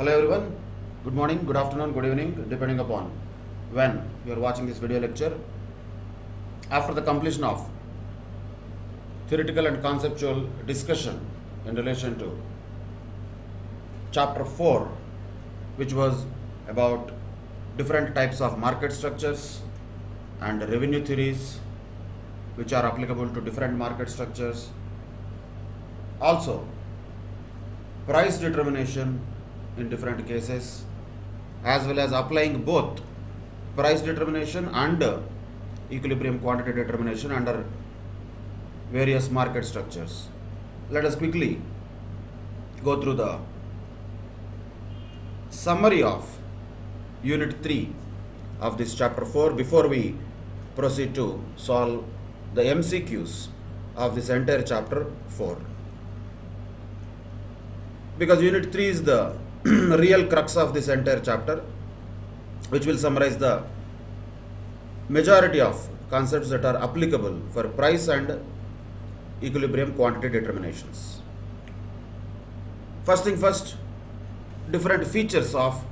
Hello everyone, good morning, good afternoon, good evening, depending upon when you are watching this video lecture. After the completion of theoretical and conceptual discussion in relation to chapter 4, which was about different types of market structures and revenue theories which are applicable to different market structures, also price determination in different cases, as well as applying both price determination and equilibrium quantity determination under various market structures. Let us quickly go through the summary of unit 3 of this chapter 4 before we proceed to solve the MCQs of this entire chapter 4. Because unit 3 is the real crux of this entire chapter, which will summarize the majority of concepts that are applicable for price and equilibrium quantity determinations. First thing first, different features of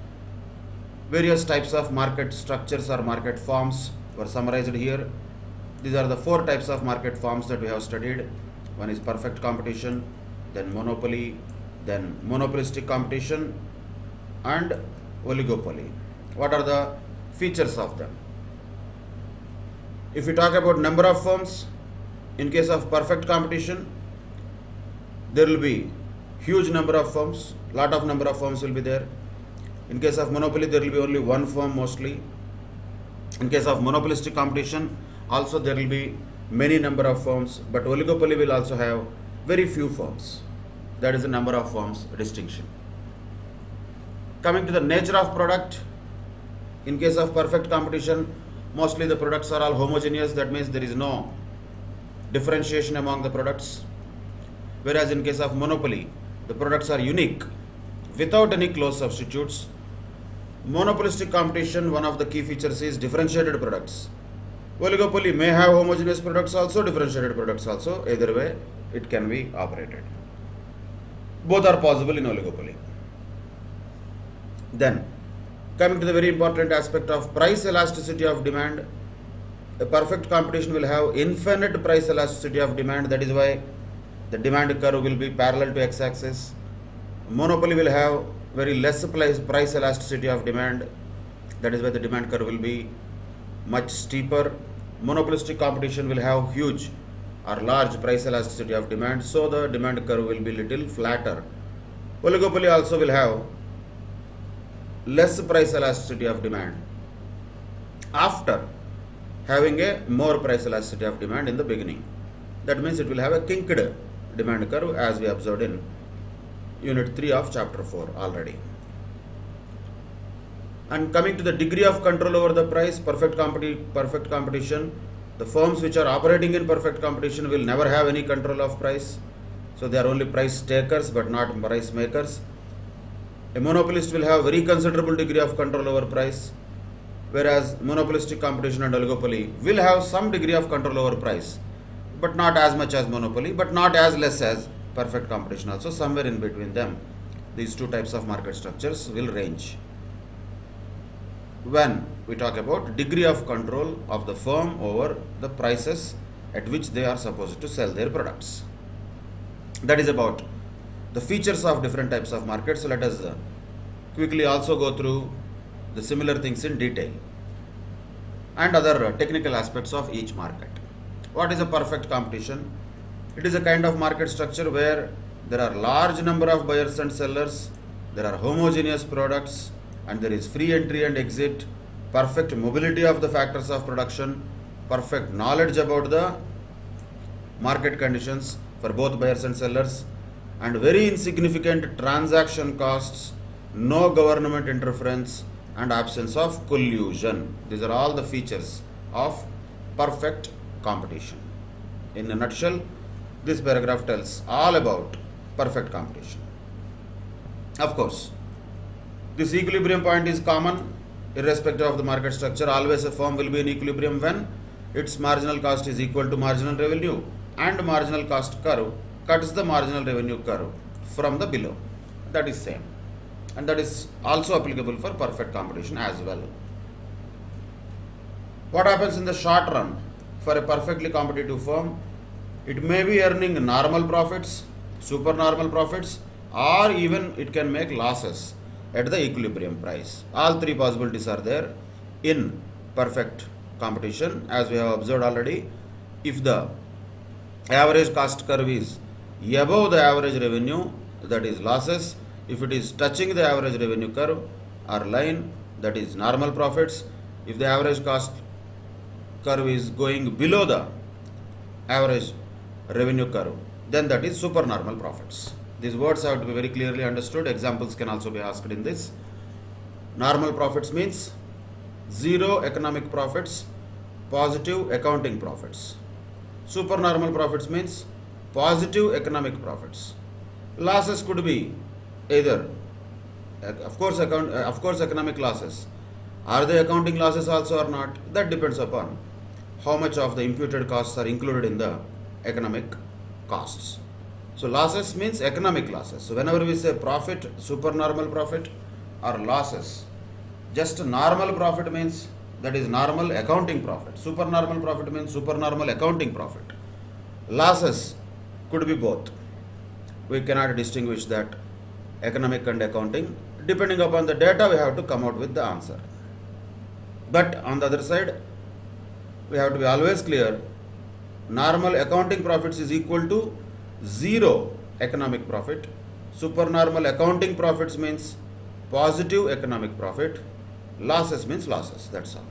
various types of market structures or market forms were summarized here. These are the 4 types of market forms that we have studied. One is perfect competition, then monopoly, then monopolistic competition, and oligopoly. What are the features of them? If we talk about number of firms, in case of perfect competition, there will be huge number of firms, lot of number of firms will be there. In case of monopoly, there will be only one firm mostly. In case of monopolistic competition, also there will be many number of firms, but oligopoly will also have very few firms. That is the number of firms distinction. Coming to the nature of product, in case of perfect competition, mostly the products are all homogeneous. That means there is no differentiation among the products. Whereas in case of monopoly, the products are unique without any close substitutes. Monopolistic competition, one of the key features is differentiated products. Oligopoly may have homogeneous products also, differentiated products also. Either way, it can be operated. Both are possible in oligopoly. Then, coming to the very important aspect of price elasticity of demand, a perfect competition will have infinite price elasticity of demand. That is why the demand curve will be parallel to x-axis. Monopoly will have very less price elasticity of demand. That is why the demand curve will be much steeper. Monopolistic competition will have huge or large price elasticity of demand, so the demand curve will be little flatter. Oligopoly also will have less price elasticity of demand after having a more price elasticity of demand in the beginning. That means it will have a kinked demand curve, as we observed in unit 3 of chapter 4 already. And coming to the degree of control over the price, perfect competition, the firms which are operating in perfect competition will never have any control of price. So they are only price takers but not price makers. A monopolist will have very considerable degree of control over price, whereas monopolistic competition and oligopoly will have some degree of control over price, but not as much as monopoly, but not as less as perfect competition also. Somewhere in between them, these 2 types of market structures will range when we talk about degree of control of the firm over the prices at which they are supposed to sell their products. That is about the features of different types of markets. So let us quickly also go through the similar things in detail and other technical aspects of each market. What is a perfect competition? It is a kind of market structure where there are large number of buyers and sellers, there are homogeneous products, and there is free entry and exit, perfect mobility of the factors of production, perfect knowledge about the market conditions for both buyers and sellers, and very insignificant transaction costs, no government interference, and absence of collusion. These are all the features of perfect competition. In a nutshell, this paragraph tells all about perfect competition. Of course, this equilibrium point is common irrespective of the market structure. Always a firm will be in equilibrium when its marginal cost is equal to marginal revenue, and marginal cost curve cuts the marginal revenue curve from the below. That is same. and that is also applicable for perfect competition as well. What happens in the short run for a perfectly competitive firm? It may be earning normal profits, supernormal profits, or even it can make losses at the equilibrium price. All three possibilities are there in perfect competition, as we have observed already. If the average cost curve is above the average revenue, that is losses. If it is touching the average revenue curve or line, that is normal profits. If the average cost curve is going below the average revenue curve, then that is supernormal profits. These words have to be very clearly understood. Examples can also be asked in this. Normal profits means zero economic profits, positive accounting profits. Supernormal profits means positive economic profits. Losses could be either, of course, economic losses. Are they accounting losses also or not? That depends upon how much of the imputed costs are included in the economic costs. So losses means economic losses. So whenever we say profit, supernormal profit or losses, just normal profit means that is normal accounting profit. Supernormal profit means supernormal accounting profit. Losses could be both. We cannot distinguish that economic and accounting. Depending upon the data, we have to come out with the answer. But on the other side, we have to be always clear, normal accounting profits is equal to zero economic profit. Supernormal accounting profits means positive economic profit. Losses means losses. That's all.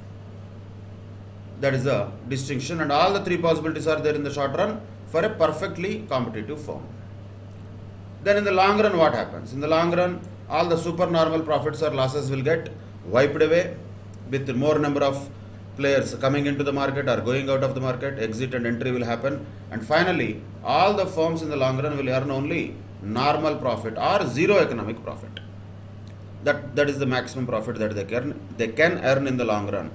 That is the distinction, and all the three possibilities are there in the short run for a perfectly competitive firm. Then in the long run, what happens? In the long run, all the supernormal profits or losses will get wiped away with more number of players coming into the market or going out of the market. Exit and entry will happen, and finally all the firms in the long run will earn only normal profit or zero economic profit. That is the maximum profit that they can earn in the long run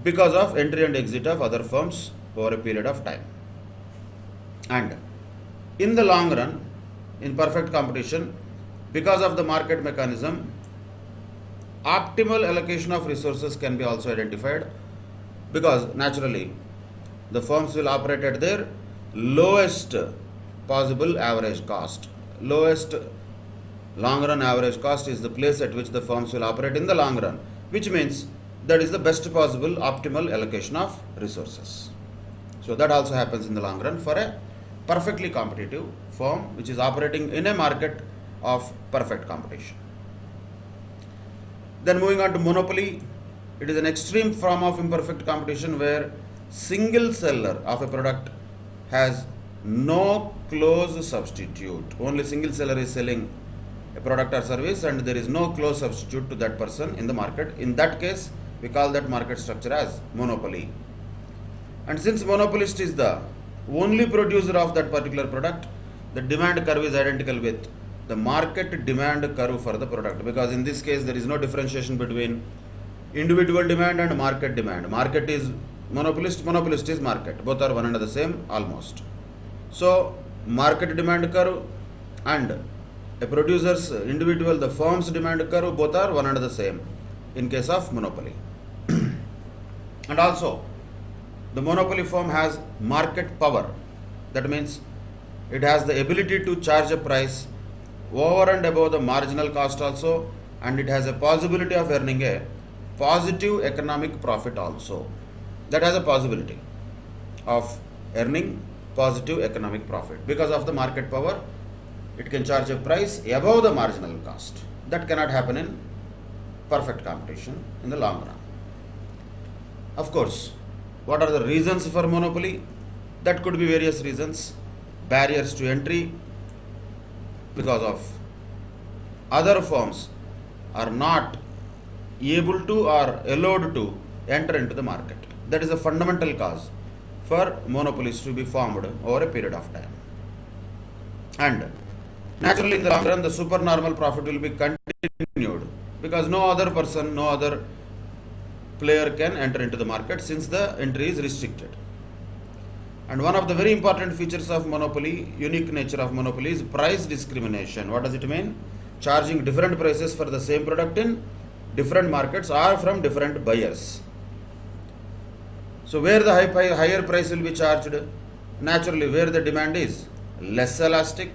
because of entry and exit of other firms over a period of time. And in the long run, in perfect competition, because of the market mechanism, optimal allocation of resources can be also identified, because naturally the firms will operate at their lowest possible average cost. Lowest long run average cost is the place at which the firms will operate in the long run, which means that is the best possible optimal allocation of resources. So that also happens in the long run for a perfectly competitive firm which is operating in a market of perfect competition. Then moving on to monopoly, it is an extreme form of imperfect competition where single seller of a product has no close substitute. Only single seller is selling a product or service and there is no close substitute to that person in the market. In that case, we call that market structure as monopoly. And since monopolist is the only producer of that particular product, the demand curve is identical with the market demand curve for the product, because in this case there is no differentiation between individual demand and market demand. Market is monopolist, monopolist is market. Both are one and the same almost. So market demand curve and a producer's individual, the firm's demand curve, both are one and the same in case of monopoly. And also, the monopoly firm has market power. That means it has the ability to charge a price over and above the marginal cost also, and it has a possibility of earning a positive economic profit also. That has a possibility of earning positive economic profit. Because of the market power, it can charge a price above the marginal cost. That cannot happen in perfect competition in the long run. Of course, what are the reasons for monopoly? That could be various reasons. Barriers to entry, because of other firms are not able to or allowed to enter into the market. That is a fundamental cause for monopolies to be formed over a period of time. And naturally, in the long run, the supernormal profit will be continued because no other person, no other player can enter into the market since the entry is restricted. And one of the very important features of monopoly, unique nature of monopoly, is price discrimination. What does it mean? charging different prices for the same product in different markets or from different buyers. So where the higher price will be charged? Naturally, where the demand is less elastic,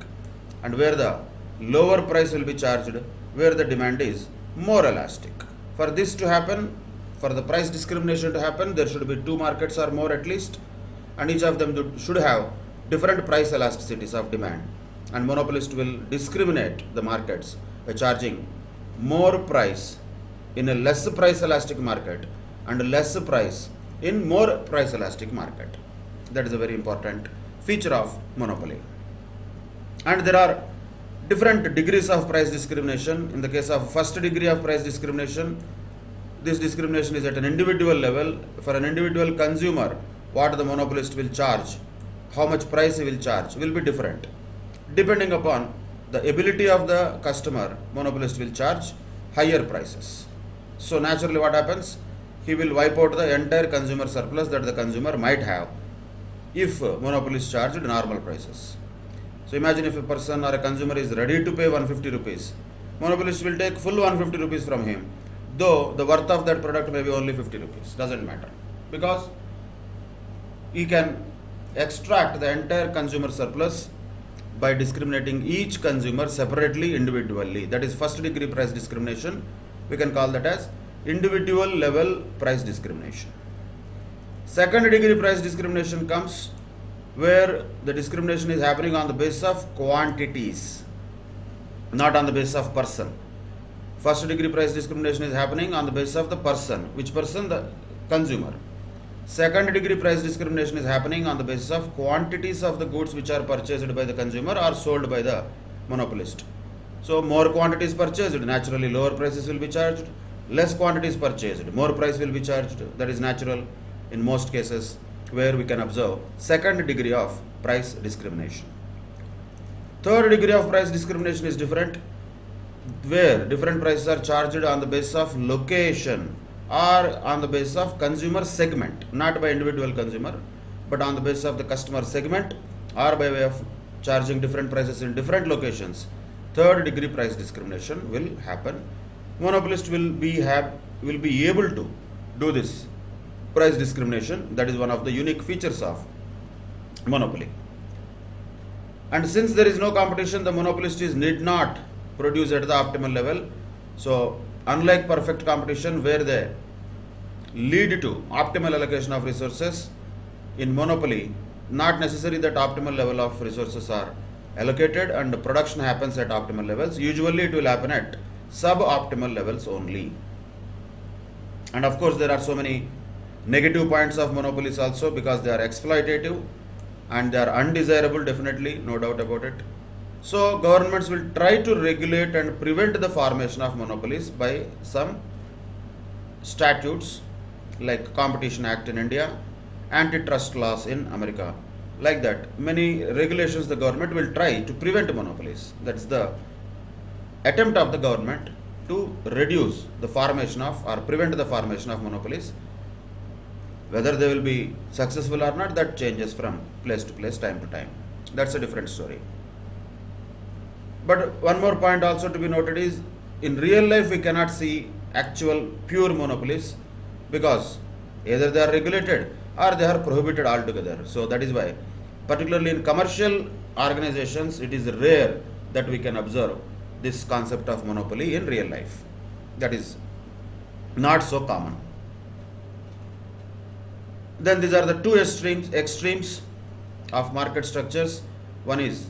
and where the lower price will be charged, where the demand is more elastic. For this to happen, for the price discrimination to happen, there should be two markets or more at least, and each of them should have different price elasticities of demand. And monopolist will discriminate the markets by charging more price in a less price elastic market and less price in more price elastic market. That is a very important feature of monopoly. And there are different degrees of price discrimination. In the case of first degree of price discrimination, this discrimination is at an individual level. For an individual consumer, what the monopolist will charge, how much price he will charge will be different. Depending upon the ability of the customer, monopolist will charge higher prices. So naturally what happens? He will wipe out the entire consumer surplus that the consumer might have if monopolist charged normal prices. So imagine if a person or a consumer is ready to pay 150 rupees, monopolist will take full 150 rupees from him, though the worth of that product may be only 50 rupees, doesn't matter, because he can extract the entire consumer surplus by discriminating each consumer separately, individually. That is first degree price discrimination. We can call that as individual level price discrimination. Second degree price discrimination comes where the discrimination is happening on the basis of quantities, not on the basis of person. First degree price discrimination is happening on the basis of the person. Which person? The consumer. Second degree price discrimination is happening on the basis of quantities of the goods which are purchased by the consumer or sold by the monopolist. So more quantities purchased, naturally lower prices will be charged. Less quantities purchased, more price will be charged. That is natural in most cases where we can observe second degree of price discrimination. Third degree of price discrimination is different, where different prices are charged on the basis of location or on the basis of consumer segment, not by individual consumer, but on the basis of the customer segment or by way of charging different prices in different locations. Third degree price discrimination will happen. Monopolist will be able to do this price discrimination. That is one of the unique features of monopoly. And since there is no competition, the monopolist need not produce at the optimal level. So unlike perfect competition where they lead to optimal allocation of resources, in monopoly not necessary that optimal level of resources are allocated and production happens at optimal levels. Usually it will happen at suboptimal levels only. And of course there are so many negative points of monopolies also, because they are exploitative and they are undesirable, definitely, no doubt about it. So governments will try to regulate and prevent the formation of monopolies by some statutes like Competition Act in India, antitrust laws in America. Like that, many regulations the government will try to prevent monopolies. That's the attempt of the government to reduce the formation of or prevent the formation of monopolies. Whether they will be successful or not, that changes from place to place, time to time. That's a different story. But one more point also to be noted is, in real life we cannot see actual pure monopolies, because either they are regulated or they are prohibited altogether. So that is why, particularly in commercial organizations, it is rare that we can observe this concept of monopoly in real life. That is not so common. Then these are the two extremes of market structures. One is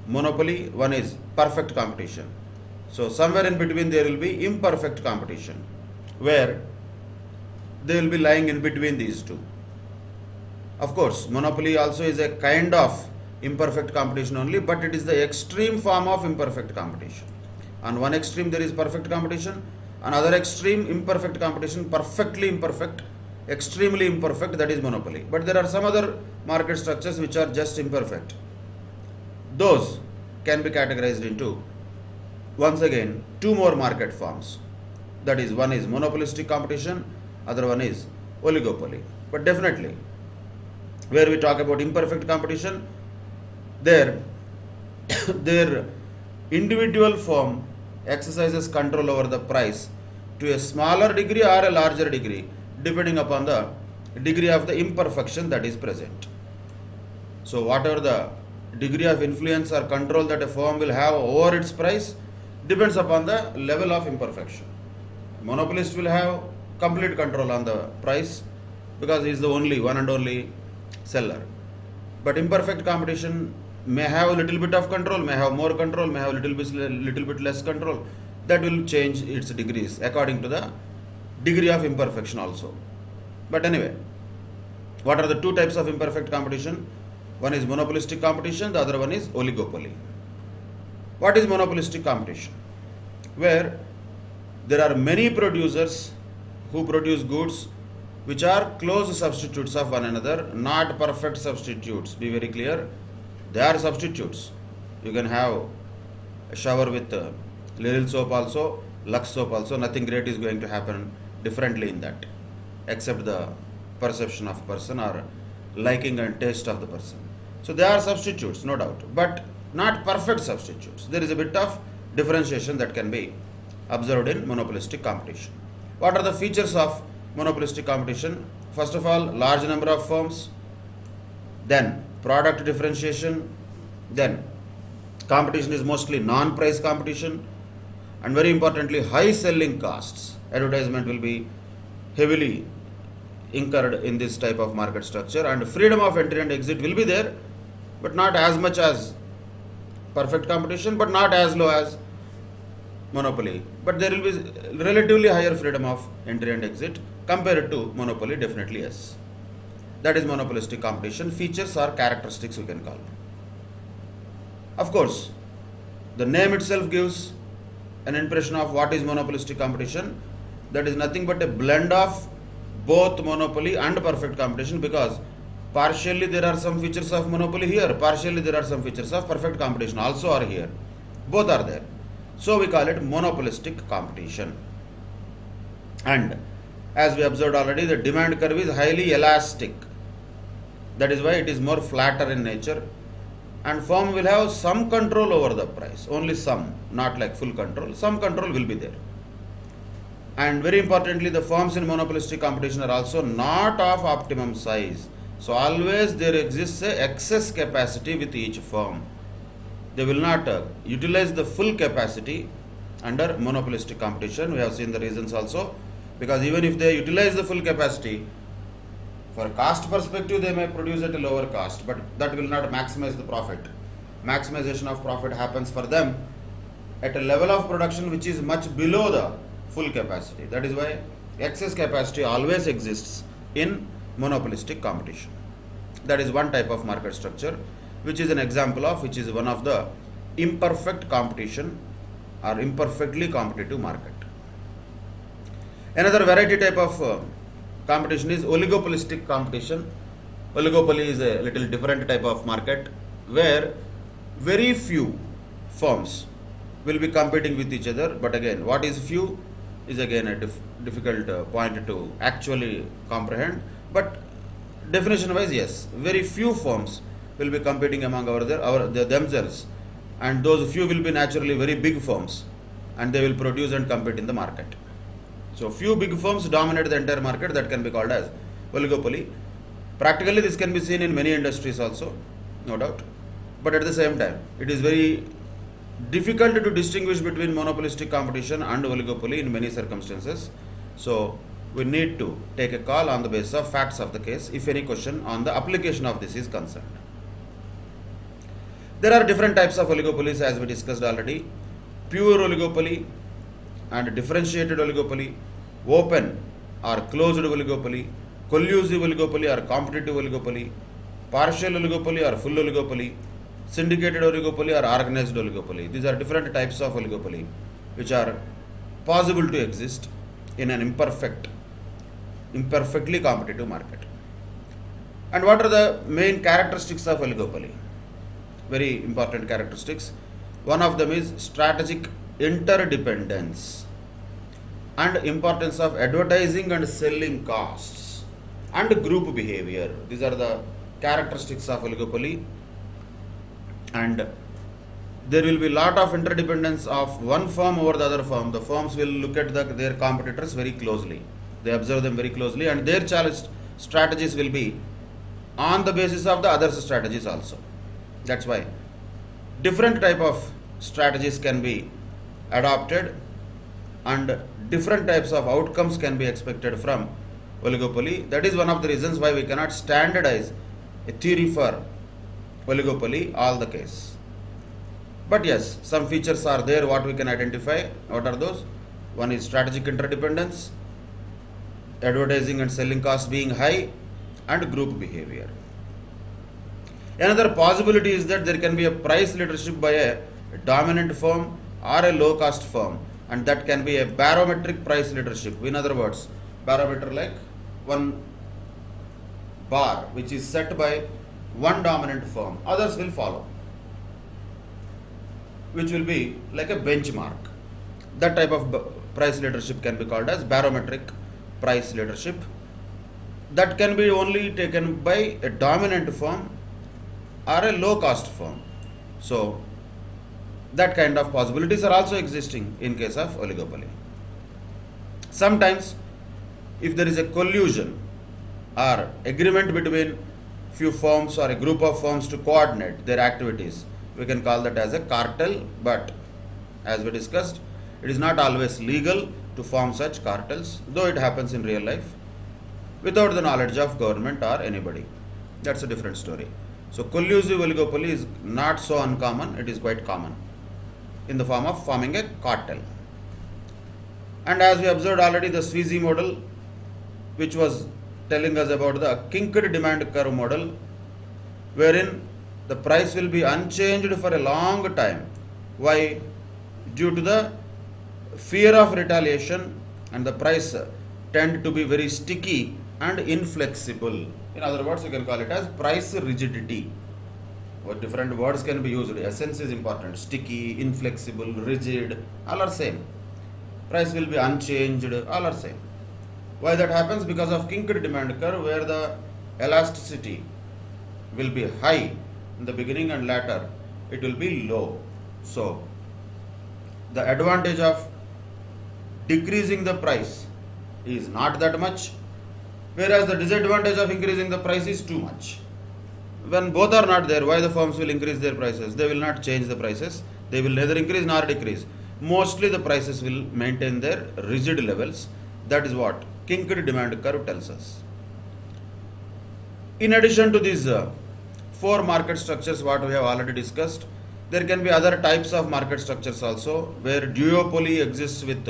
monopoly, one is perfect competition. So somewhere in between there will be imperfect competition, where they will be lying in between these two. Of course, monopoly also is a kind of imperfect competition only, but it is the extreme form of imperfect competition. On one extreme there is perfect competition, another extreme imperfect competition, perfectly imperfect, extremely imperfect, that is monopoly. But there are some other market structures which are just imperfect. Those can be categorized into, once again, two more market forms. That is, one is monopolistic competition, other one is oligopoly. But definitely, where we talk about imperfect competition, their individual form exercises control over the price to a smaller degree or a larger degree, depending upon the degree of the imperfection that is present. So, whatever the degree of influence or control that a firm will have over its price depends upon the level of imperfection. Monopolist will have complete control on the price because he is the only one and only seller. But imperfect competition may have a little bit of control, may have more control, may have little bit less control. That will change its degrees according to the degree of imperfection also. But anyway, what are the two types of imperfect competition? One is monopolistic competition, the other one is oligopoly. What is monopolistic competition? Where there are many producers who produce goods which are close substitutes of one another, not perfect substitutes. Be very clear. They are substitutes. You can have a shower with Lil soap also, Lux soap also. Nothing great is going to happen differently in that, except the perception of person or liking and taste of the person. So they are substitutes, no doubt, but not perfect substitutes. There is a bit of differentiation that can be observed in monopolistic competition. What are the features of monopolistic competition? First of all, large number of firms, then product differentiation, then competition is mostly non-price competition, and very importantly, high selling costs. Advertisement will be heavily incurred in this type of market structure, and freedom of entry and exit will be there, but not as much as perfect competition, but not as low as monopoly. But there will be relatively higher freedom of entry and exit compared to monopoly, definitely yes. That is monopolistic competition. Features or characteristics we can call. Of course, the name itself gives an impression of what is monopolistic competition. That is nothing but a blend of both monopoly and perfect competition, because partially there are some features of monopoly here, partially there are some features of perfect competition also are here. Both are there. So we call it monopolistic competition. And as we observed already, the demand curve is highly elastic. That is why it is more flatter in nature, and firm will have some control over the price, only some, not like full control. Some control will be there. And very importantly, the firms in monopolistic competition are also not of optimum size. So always there exists a excess capacity with each firm. They will not utilize the full capacity under monopolistic competition. We have seen the reasons also, because even if they utilize the full capacity, for cost perspective they may produce at a lower cost, but that will not maximize the profit. Maximization of profit happens for them at a level of production which is much below the full capacity. That is why excess capacity always exists in monopolistic competition. That is one type of market structure, which is an example of, which is one of the imperfect competition or imperfectly competitive market. Another variety type of competition is oligopolistic competition. Oligopoly is a little different type of market where very few firms will be competing with each other. But again, what is few is again a difficult point to actually comprehend. But definition wise, yes, very few firms will be competing among themselves, and those few will be naturally very big firms, and they will produce and compete in the market. So few big firms dominate the entire market. That can be called as oligopoly. Practically this can be seen in many industries also, no doubt. But at the same time, it is very difficult to distinguish between monopolistic competition and oligopoly in many circumstances. So we need to take a call on the basis of facts of the case if any question on the application of this is concerned. There are different types of oligopolies as we discussed already. Pure oligopoly and differentiated oligopoly, open or closed oligopoly, collusive oligopoly or competitive oligopoly, partial oligopoly or full oligopoly, syndicated oligopoly or organized oligopoly. These are different types of oligopoly which are possible to exist in an imperfectly competitive market. And what are the main characteristics of oligopoly? Very important characteristics. One of them is strategic interdependence and importance of advertising and selling costs and group behavior. These are the characteristics of oligopoly. And there will be lot of interdependence of one firm over the other firm. The firms will look at their competitors very closely. They observe them very closely, and their challenge strategies will be on the basis of the other strategies also. That's why different type of strategies can be adopted, and different types of outcomes can be expected from oligopoly. That is one of the reasons why we cannot standardize a theory for oligopoly all the case. But yes, some features are there what we can identify. What are those? One is strategic interdependence, advertising and selling costs being high, and group behavior. Another possibility is that there can be a price leadership by a dominant firm or a low cost firm, and that can be a barometric price leadership. In other words, barometer like one bar which is set by one dominant firm, others will follow, which will be like a benchmark. That type of price leadership can be called as barometric price leadership. That can be only taken by a dominant firm or a low cost firm. So that kind of possibilities are also existing in case of oligopoly. Sometimes if there is a collusion or agreement between few firms or a group of firms to coordinate their activities, we can call that as a cartel. But as we discussed, it is not always legal to form such cartels, though it happens in real life without the knowledge of government or anybody. That's a different story. So collusive oligopoly is not so uncommon, it is quite common in the form of forming a cartel. And as we observed already, the Sweezy model, which was telling us about the kinked demand curve model, wherein the price will be unchanged for a long time. Why? Due to the fear of retaliation, and the price tend to be very sticky and inflexible. In other words, you can call it as price rigidity. What different words can be used? Essence is important. Sticky, inflexible, rigid, all are same. Price will be unchanged, all are same. Why that happens? Because of kinked demand curve, where the elasticity will be high in the beginning and later it will be low. So the advantage of decreasing the price is not that much, whereas the disadvantage of increasing the price is too much. When both are not there, why the firms will increase their prices? They will not change the prices. They will neither increase nor decrease. Mostly the prices will maintain their rigid levels. That is what kinked demand curve tells us. In addition to these four market structures what we have already discussed, there can be other types of market structures also, where duopoly exists with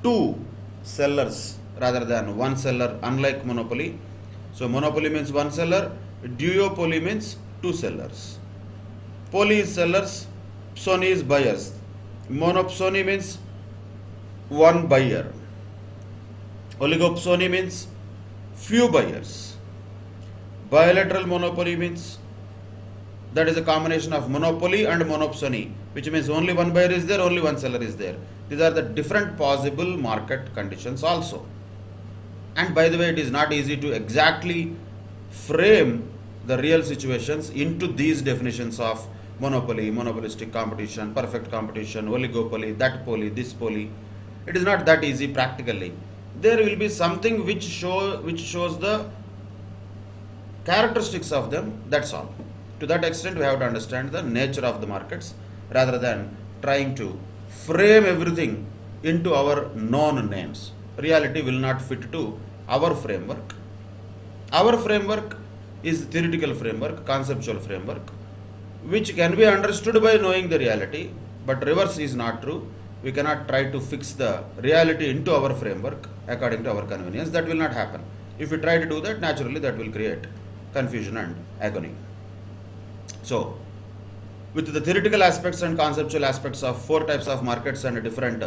two sellers rather than one seller, unlike monopoly. So monopoly means one seller, duopoly means two sellers. Poly is sellers, psony is buyers. Monopsony means one buyer. Oligopsony means few buyers. Bilateral monopoly means that is a combination of monopoly and monopsony, which means only one buyer is there, only one seller is there. These are the different possible market conditions also. And by the way, it is not easy to exactly frame the real situations into these definitions of monopoly, monopolistic competition, perfect competition, oligopoly, that poly, this poly. It is not that easy practically. There will be something which shows the characteristics of them, that's all. To that extent, we have to understand the nature of the markets rather than trying to frame everything into our known names. Reality will not fit to our framework. Our framework is theoretical framework, conceptual framework, which can be understood by knowing the reality, but reverse is not true. We cannot try to fix the reality into our framework according to our convenience. That will not happen. If we try to do that, naturally that will create confusion and agony. So, with the theoretical aspects and conceptual aspects of four types of markets and different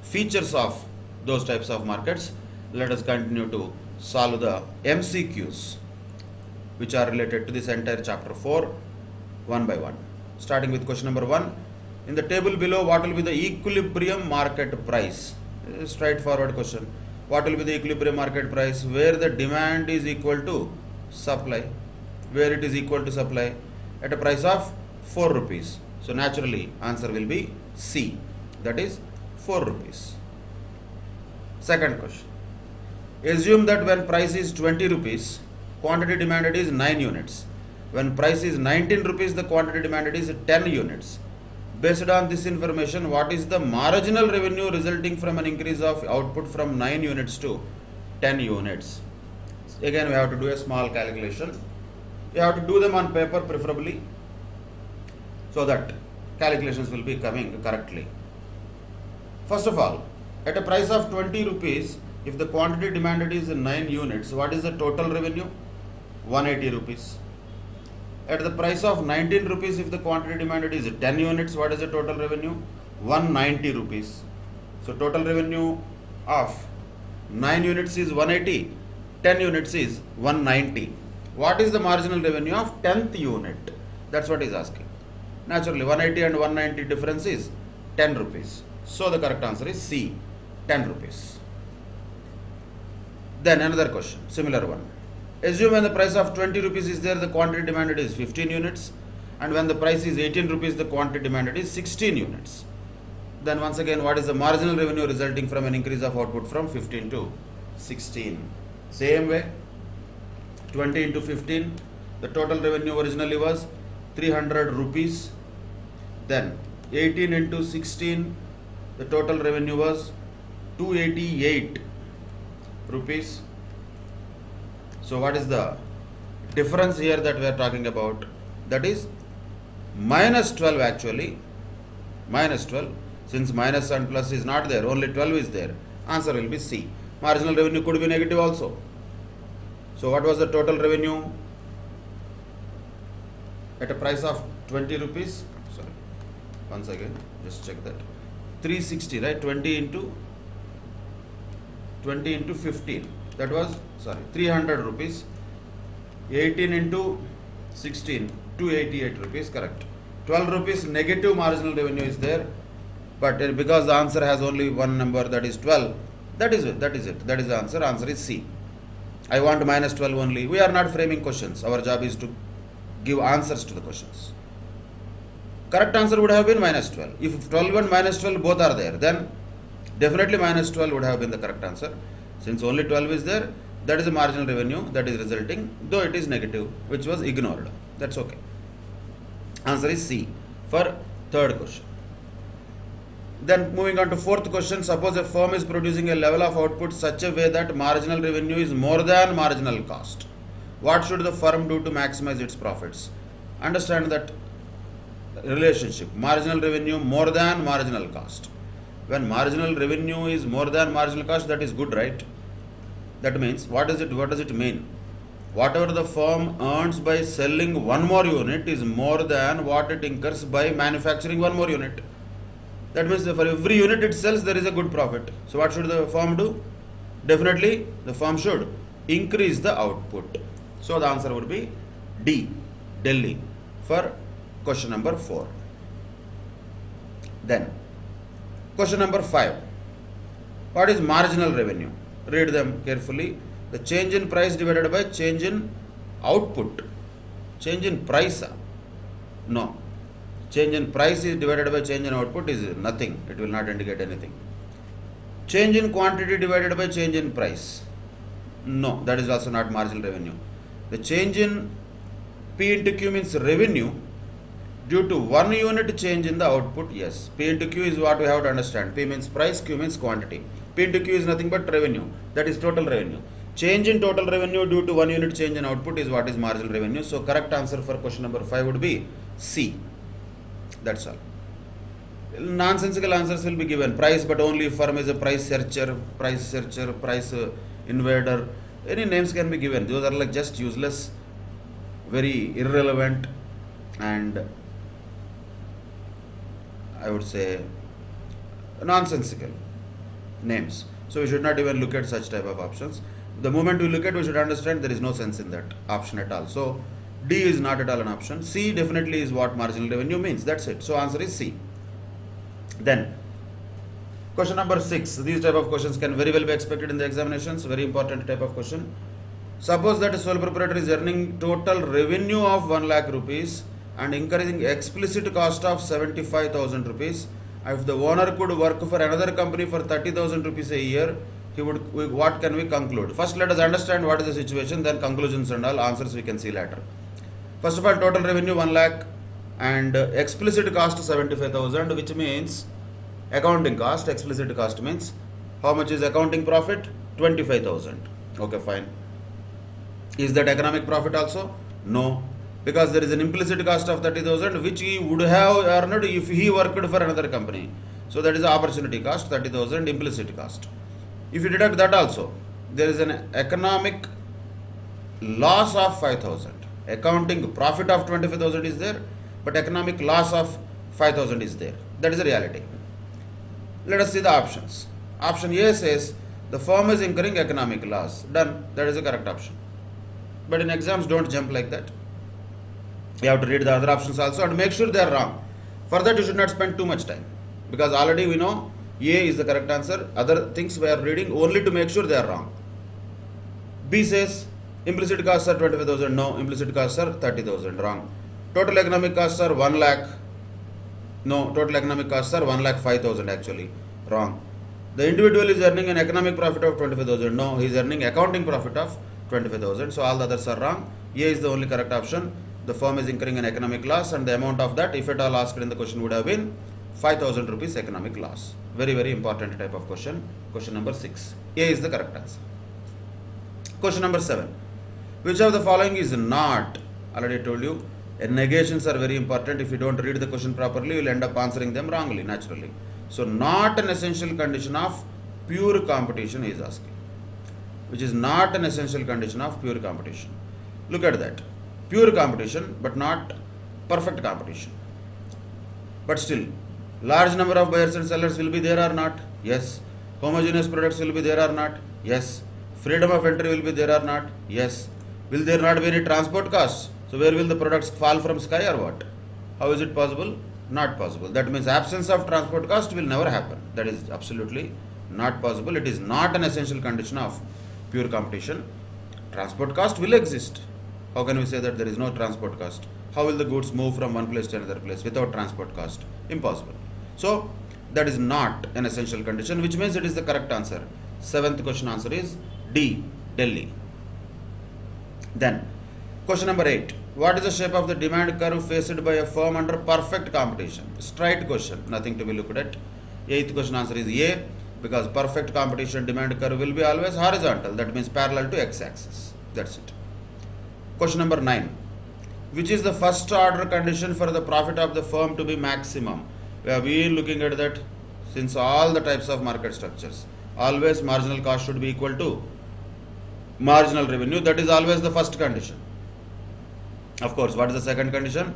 features of those types of markets, let us continue to solve the MCQs which are related to this entire chapter 4 one by one. Starting with question number 1. In the table below, what will be the equilibrium market price? Straightforward question. What will be the equilibrium market price? Where the demand is equal to supply. Where it is equal to supply at a price of 4 rupees. So naturally answer will be C, that is 4 rupees. Second question. Assume that when price is 20 rupees, quantity demanded is 9 units. When price is 19 rupees, the quantity demanded is 10 units. Based on this information, what is the marginal revenue resulting from an increase of output from 9 units to 10 units? Again, we have to do a small calculation. You have to do them on paper preferably, so that calculations will be coming correctly. First of all, at a price of 20 rupees, if the quantity demanded is 9 units, what is the total revenue? 180 rupees. At the price of 19 rupees, if the quantity demanded is 10 units, what is the total revenue? 190 rupees. So total revenue of 9 units is 180, 10 units is 190. What is the marginal revenue of 10th unit? That's what he is asking. Naturally, 180 and 190 difference is 10 rupees. So the correct answer is C, 10 rupees. Then another question, similar one. Assume when the price of 20 rupees is there, the quantity demanded is 15 units, and when the price is 18 rupees, the quantity demanded is 16 units. Then once again, what is the marginal revenue resulting from an increase of output from 15 to 16? Same way, 20 into 15, the total revenue originally was 300 rupees. Then 18 into 16, the total revenue was 288 rupees. So what is the difference here that we are talking about? That is minus 12 actually. Minus 12. Since minus and plus is not there, only 12 is there. Answer will be C. Marginal revenue could be negative also. So what was the total revenue at a price of 20 rupees? Sorry. Once again, just check that. 360, right? 20 into 15. That was, 300 rupees. 18 into 16, 288 rupees, correct. 12 rupees negative marginal revenue is there, but because the answer has only one number, that is 12, that is it. That is the answer. Answer is C. I want minus 12 only. We are not framing questions. Our job is to give answers to the questions. Correct answer would have been minus 12. If 12 and minus 12 both are there, then definitely minus 12 would have been the correct answer. Since only 12 is there, that is the marginal revenue that is resulting, though it is negative, which was ignored. That's okay. Answer is C for third question. Then moving on to fourth question, suppose a firm is producing a level of output such a way that marginal revenue is more than marginal cost. What should the firm do to maximize its profits? Understand that relationship, marginal revenue more than marginal cost. When marginal revenue is more than marginal cost, that is good, right? That means, what does it mean? Whatever the firm earns by selling one more unit is more than what it incurs by manufacturing one more unit. That means for every unit it sells, there is a good profit. So what should the firm do? Definitely, the firm should increase the output. So the answer would be D, Delhi, for question number 4. Then, question number 5. What is marginal revenue? Read them carefully. The change in price divided by change in output. Change in price? No. Change in price is divided by change in output is nothing. It will not indicate anything. Change in quantity divided by change in price. No, that is also not marginal revenue. The change in P into Q means revenue due to 1 unit change in the output. Yes, P into Q is what we have to understand. P means price, Q means quantity. P into Q is nothing but revenue. That is total revenue. Change in total revenue due to 1 unit change in output is what is marginal revenue. So correct answer for question number 5 would be C. That's all. Nonsensical answers will be given. Price, but only if firm is a price searcher, price invader. Any names can be given. Those are like just useless, very irrelevant, and I would say nonsensical names. So we should not even look at such type of options. The moment we look at, we should understand there is no sense in that option at all. So D is not at all an option. C definitely is what marginal revenue means. That's it. So answer is C. Then question number 6. These type of questions can very well be expected in the examinations. Very important type of question. Suppose that a sole proprietor is earning total revenue of 1 lakh rupees and incurring explicit cost of 75,000 rupees. If the owner could work for another company for 30,000 rupees a year, he would. What can we conclude? First, let us understand what is the situation. Then conclusions and all answers we can see later. First of all, total revenue 1 lakh and explicit cost 75,000, which means accounting cost. Explicit cost means how much is accounting profit? 25,000. Okay, fine. Is that economic profit also? No, because there is an implicit cost of 30,000 which he would have earned if he worked for another company. So that is the opportunity cost, 30,000 implicit cost. If you deduct that also, there is an economic loss of 5,000. Accounting profit of 25,000 is there, but economic loss of 5,000 is there. That is the reality. Let us see the options. Option A says the firm is incurring economic loss. Done. That is the correct option. But in exams, don't jump like that. You have to read the other options also and make sure they are wrong. For that, you should not spend too much time, because already we know A is the correct answer. Other things we are reading only to make sure they are wrong. B says implicit costs are 25,000. No, implicit costs are 30,000. Wrong. Total economic costs are 1 lakh. No, total economic costs are 1 lakh 5,000 actually. Wrong. The individual is earning an economic profit of 25,000. No, he is earning accounting profit of 25,000. So all the others are wrong. A is the only correct option. The firm is incurring an economic loss, and the amount of that, if at all asked in the question, would have been 5,000 rupees economic loss. Very, very important type of question. Question number 6. A is the correct answer. Question number 7. Which of the following is not? Already told you, negations are very important. If you don't read the question properly, you will end up answering them wrongly, naturally. So, not an essential condition of pure competition he is asking. Which is not an essential condition of pure competition. Look at that. Pure competition, but not perfect competition. But still, large number of buyers and sellers will be there or not? Yes. Homogeneous products will be there or not? Yes. Freedom of entry will be there or not? Yes. Will there not be any transport costs? So where will the products fall from sky or what? How is it possible? Not possible. That means absence of transport cost will never happen. That is absolutely not possible. It is not an essential condition of pure competition. Transport cost will exist. How can we say that there is no transport cost? How will the goods move from one place to another place without transport cost? Impossible. So that is not an essential condition, which means it is the correct answer. 7th question answer is D, Delhi. Then question number 8. What is the shape of the demand curve faced by a firm under perfect competition? Straight question, nothing to be looked at. 8th question answer is A, because perfect competition demand curve will be always horizontal. That means parallel to x-axis. That's it. Question number 9. Which is the first order condition for the profit of the firm to be maximum? We have been looking at that since all the types of market structures. Always marginal cost should be equal to marginal revenue. That is always the first condition. Of course, what is the second condition?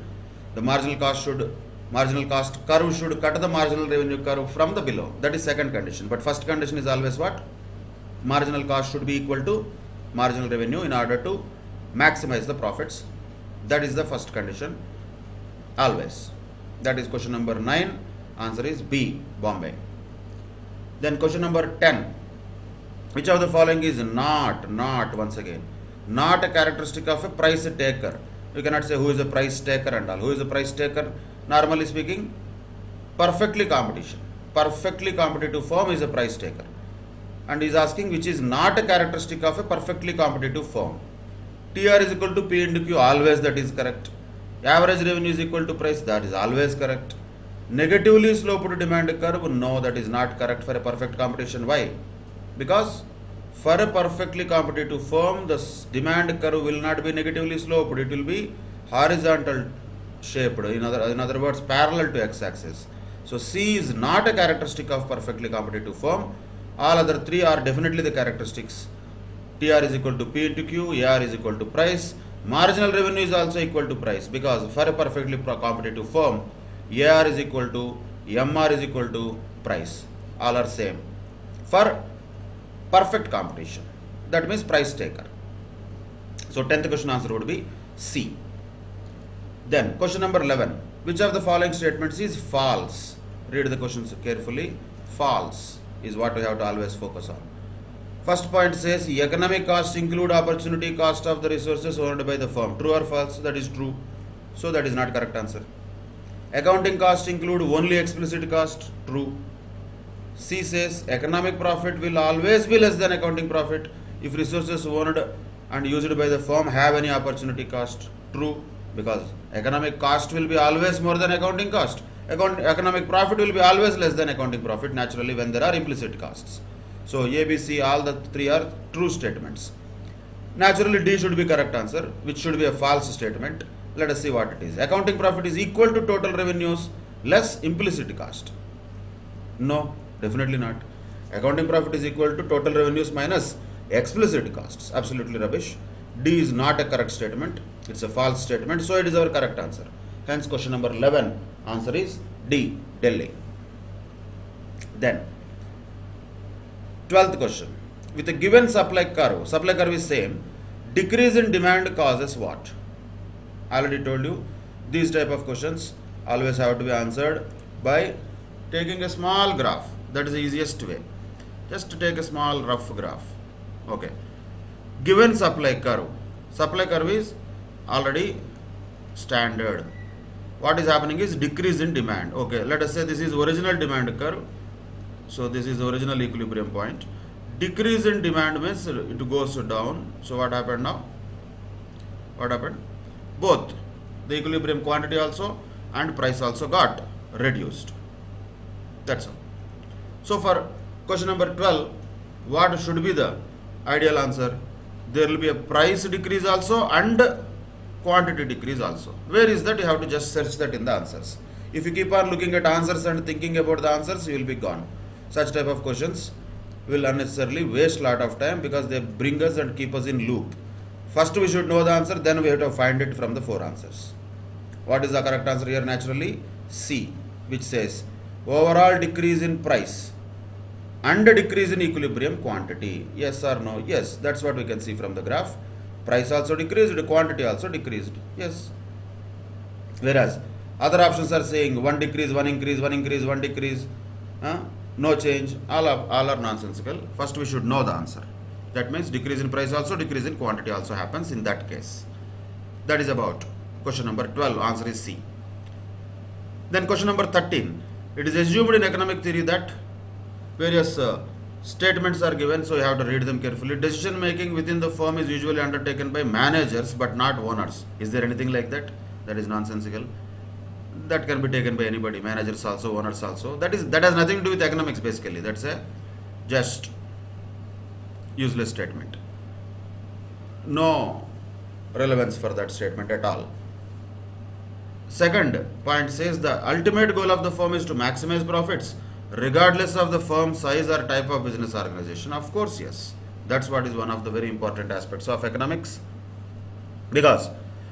The marginal cost curve should cut the marginal revenue curve from the below. That is second condition. But first condition is always what? Marginal cost should be equal to marginal revenue in order to maximize the profits. That is the first condition. Always. That is question number 9. Answer is B, Bombay. Then question number 10. Which of the following is not once again, not a characteristic of a price taker? You cannot say who is a price taker and all. Who is a price taker? Normally speaking, perfectly competitive firm is a price taker. And he is asking which is not a characteristic of a perfectly competitive firm. TR is equal to P into Q, always that is correct. Average revenue is equal to price, that is always correct. Negatively sloped demand curve, no, that is not correct for a perfect competition. Why? Because for a perfectly competitive firm, the demand curve will not be negatively sloped, it will be horizontal shaped, in other words, parallel to x-axis. So C is not a characteristic of perfectly competitive firm. All other three are definitely the characteristics. TR is equal to P into Q, AR is equal to price. Marginal revenue is also equal to price, because for a perfectly competitive firm, AR is equal to MR is equal to price. All are same. For perfect competition, that means price taker. So 10th question answer would be C. Then question number 11. Which of the following statements is false? Read the questions carefully. False is what we have to always focus on. First point says economic costs include opportunity cost of the resources owned by the firm. True or false? That is true. So that is not correct answer. Accounting cost include only explicit cost. True. C says economic profit will always be less than accounting profit if resources owned and used by the firm have any opportunity cost. True, because economic cost will be always more than accounting cost. Economic profit will be always less than accounting profit naturally when there are implicit costs. So A, B, C, all the three are true statements. Naturally D should be correct answer, which should be a false statement. Let us see what it is. Accounting profit is equal to total revenues less implicit cost. No, definitely not. Accounting profit is equal to total revenues minus explicit costs. Absolutely rubbish. D is not a correct statement. It's a false statement. So it is our correct answer. Hence question number 11 answer is D, Delhi. Then 12th question. With a given supply curve is same. Decrease in demand causes what? I already told you these type of questions always have to be answered by taking a small graph. That is the easiest way. Just to take a small rough graph. Okay. Given supply curve is already standard. What is happening is decrease in demand. Okay, let us say this is original demand curve. So this is original equilibrium point. Decrease in demand means it goes down. So what happened now? What happened? Both the equilibrium quantity also and price also got reduced. That's all. So for question number 12, what should be the ideal answer? There will be a price decrease also and quantity decrease also. Where is that? You have to just search that in the answers. If you keep on looking at answers and thinking about the answers, you will be gone. Such type of questions will unnecessarily waste a lot of time because they bring us and keep us in loop. First we should know the answer, then we have to find it from the 4 answers. What is the correct answer here? Naturally C, which says overall decrease in price and a decrease in equilibrium quantity. Yes or no? Yes, that's what we can see from the graph. Price also decreased, quantity also decreased. Yes. Whereas other options are saying one decrease, one increase, one increase, one decrease, no change. All are nonsensical. First we should know the answer. That means decrease in price also, decrease in quantity also happens in that case. That is about question number 12. Answer is C. Then question number 13. It is assumed in economic theory that various statements are given, so you have to read them carefully. Decision making within the firm is usually undertaken by managers but not owners. Is there anything like that? That is nonsensical. That can be taken by anybody, managers also, owners also. That has nothing to do with economics basically. That's a just useless statement. No relevance for that statement at all. Second point says the ultimate goal of the firm is to maximize profits regardless of the firm size or type of business organization. Of course, yes. That's what is one of the very important aspects of economics. Because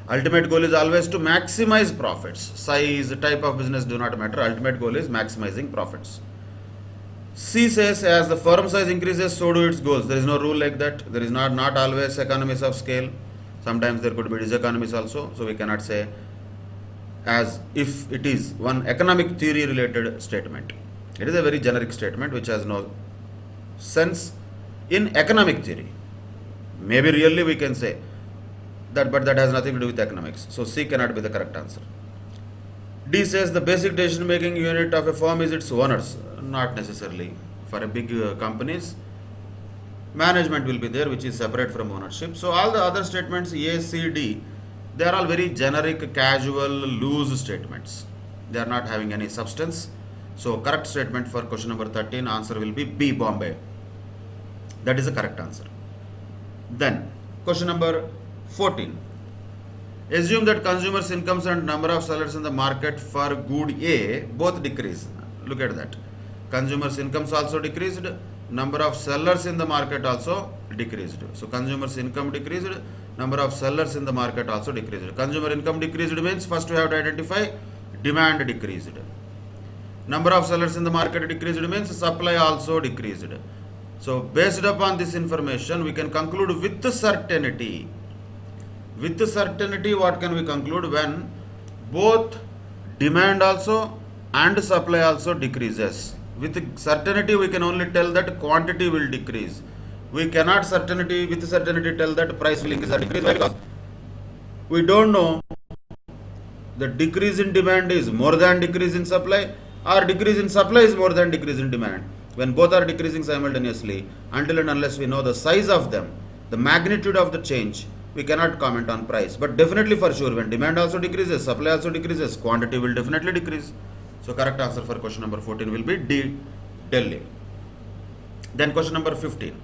ultimate goal is always to maximize profits. Size, type of business do not matter. Ultimate goal is maximizing profits. C says as the firm size increases, so do its goals. There is no rule like that. There is not always economies of scale. Sometimes there could be diseconomies also. So we cannot say as if it is one economic theory related statement. It is a very generic statement which has no sense in economic theory. Maybe really we can say that, but that has nothing to do with economics. So C cannot be the correct answer. D says the basic decision making unit of a firm is its owners. Not necessarily. For a big companies, management will be there, which is separate from ownership. So all the other statements A, C, D, they are all very generic, casual, loose statements. They are not having any substance. So correct statement for question number 13, answer will be B, Bombay. That is the correct answer. Then question number 14. Assume that consumers' incomes and number of sellers in the market for good A both decrease. Look at that. Consumers' incomes also decreased, number of sellers in the market also decreased. So consumers' income decreased, number of sellers in the market also decreased. Consumer income decreased means first we have to identify demand decreased. Number of sellers in the market decreased means supply also decreased. So based upon this information, we can conclude with certainty. With certainty, what can we conclude? When both demand also and supply also decreases. With certainty, we can only tell that quantity will decrease. We cannot with certainty tell that price will increase or decrease because we don't know the decrease in demand is more than decrease in supply, or decrease in supply is more than decrease in demand. When both are decreasing simultaneously, until and unless we know the size of them, the magnitude of the change, we cannot comment on price. But definitely for sure, when demand also decreases, supply also decreases, quantity will definitely decrease. So correct answer for question number 14 will be D, Delhi. Then question number 15.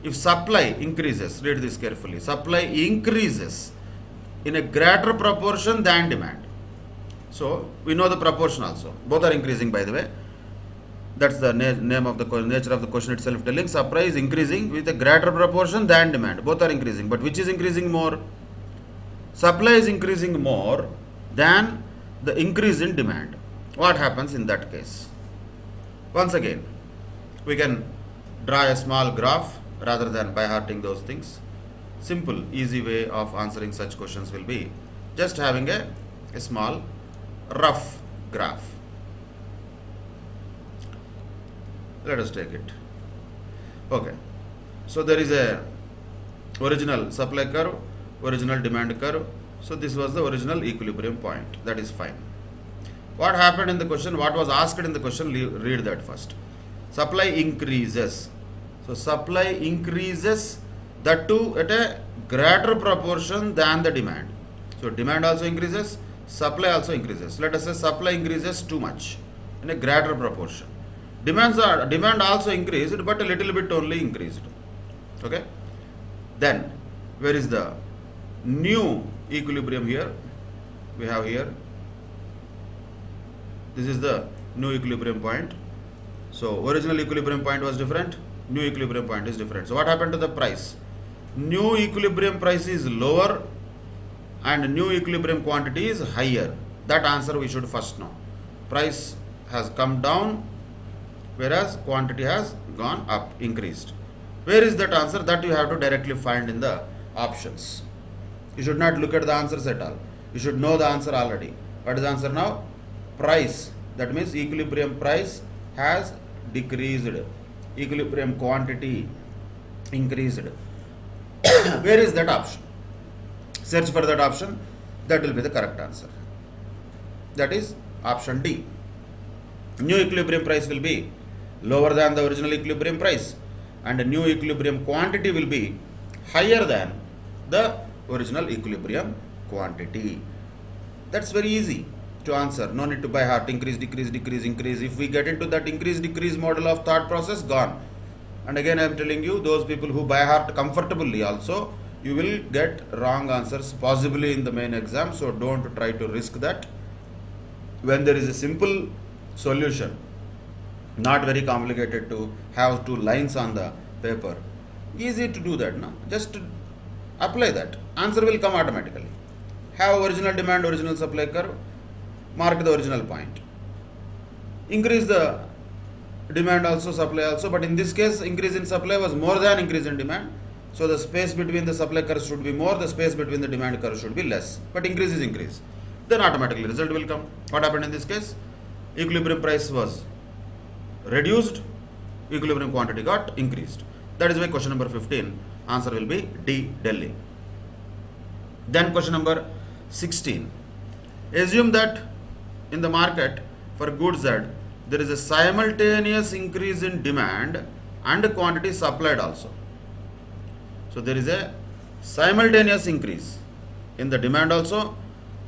If supply increases, read this carefully, supply increases in a greater proportion than demand. So we know the proportion also. Both are increasing, by the way. That's the name of the nature of the question itself telling supply is increasing with a greater proportion than demand. Both are increasing, but which is increasing more? Supply is increasing more than the increase in demand. What happens in that case? Once again, we can draw a small graph rather than by hearting those things. Simple, easy way of answering such questions will be just having a small rough graph. Let us take it. Okay. So there is a original supply curve, original demand curve. So this was the original equilibrium point. That is fine. What happened in the question? What was asked in the question? Read that first. Supply increases. So supply increases, that too at a greater proportion than the demand. So demand also increases, supply also increases. Let us say supply increases too much in a greater proportion. Demand also increased, but a little bit only increased. Okay. Then where is the new equilibrium here? We have here. This is the new equilibrium point. So original equilibrium point was different. New equilibrium point is different. So what happened to the price? New equilibrium price is lower and new equilibrium quantity is higher. That answer we should first know. Price has come down, whereas quantity has gone up, increased. Where is that answer? That you have to directly find in the options. You should not look at the answers at all. You should know the answer already. What is the answer now? Price. That means equilibrium price has decreased. Equilibrium quantity increased. Where is that option? Search for that option. That will be the correct answer. That is option D. New equilibrium price will be lower than the original equilibrium price, and the new equilibrium quantity will be higher than the original equilibrium quantity. That's very easy to answer. No need to by heart. Increase, decrease, decrease, increase. If we get into that increase, decrease model of thought process, gone. And again I am telling you, those people who by heart comfortably also, you will get wrong answers possibly in the main exam. So don't try to risk that. When there is a simple solution, not very complicated to have 2 lines on the paper, easy to do that. No? Just apply that. Answer will come automatically. Have original demand, original supply curve, mark the original point. Increase the demand also, supply also, but in this case increase in supply was more than increase in demand. So the space between the supply curve should be more, the space between the demand curve should be less, but increase is increase. Then automatically result will come. What happened in this case? Equilibrium price was reduced, equilibrium quantity got increased. That is why question number 15 answer will be D, Delhi. Then question number 16. Assume that in the market for goods Z, there is a simultaneous increase in demand and quantity supplied also. So there is a simultaneous increase in the demand also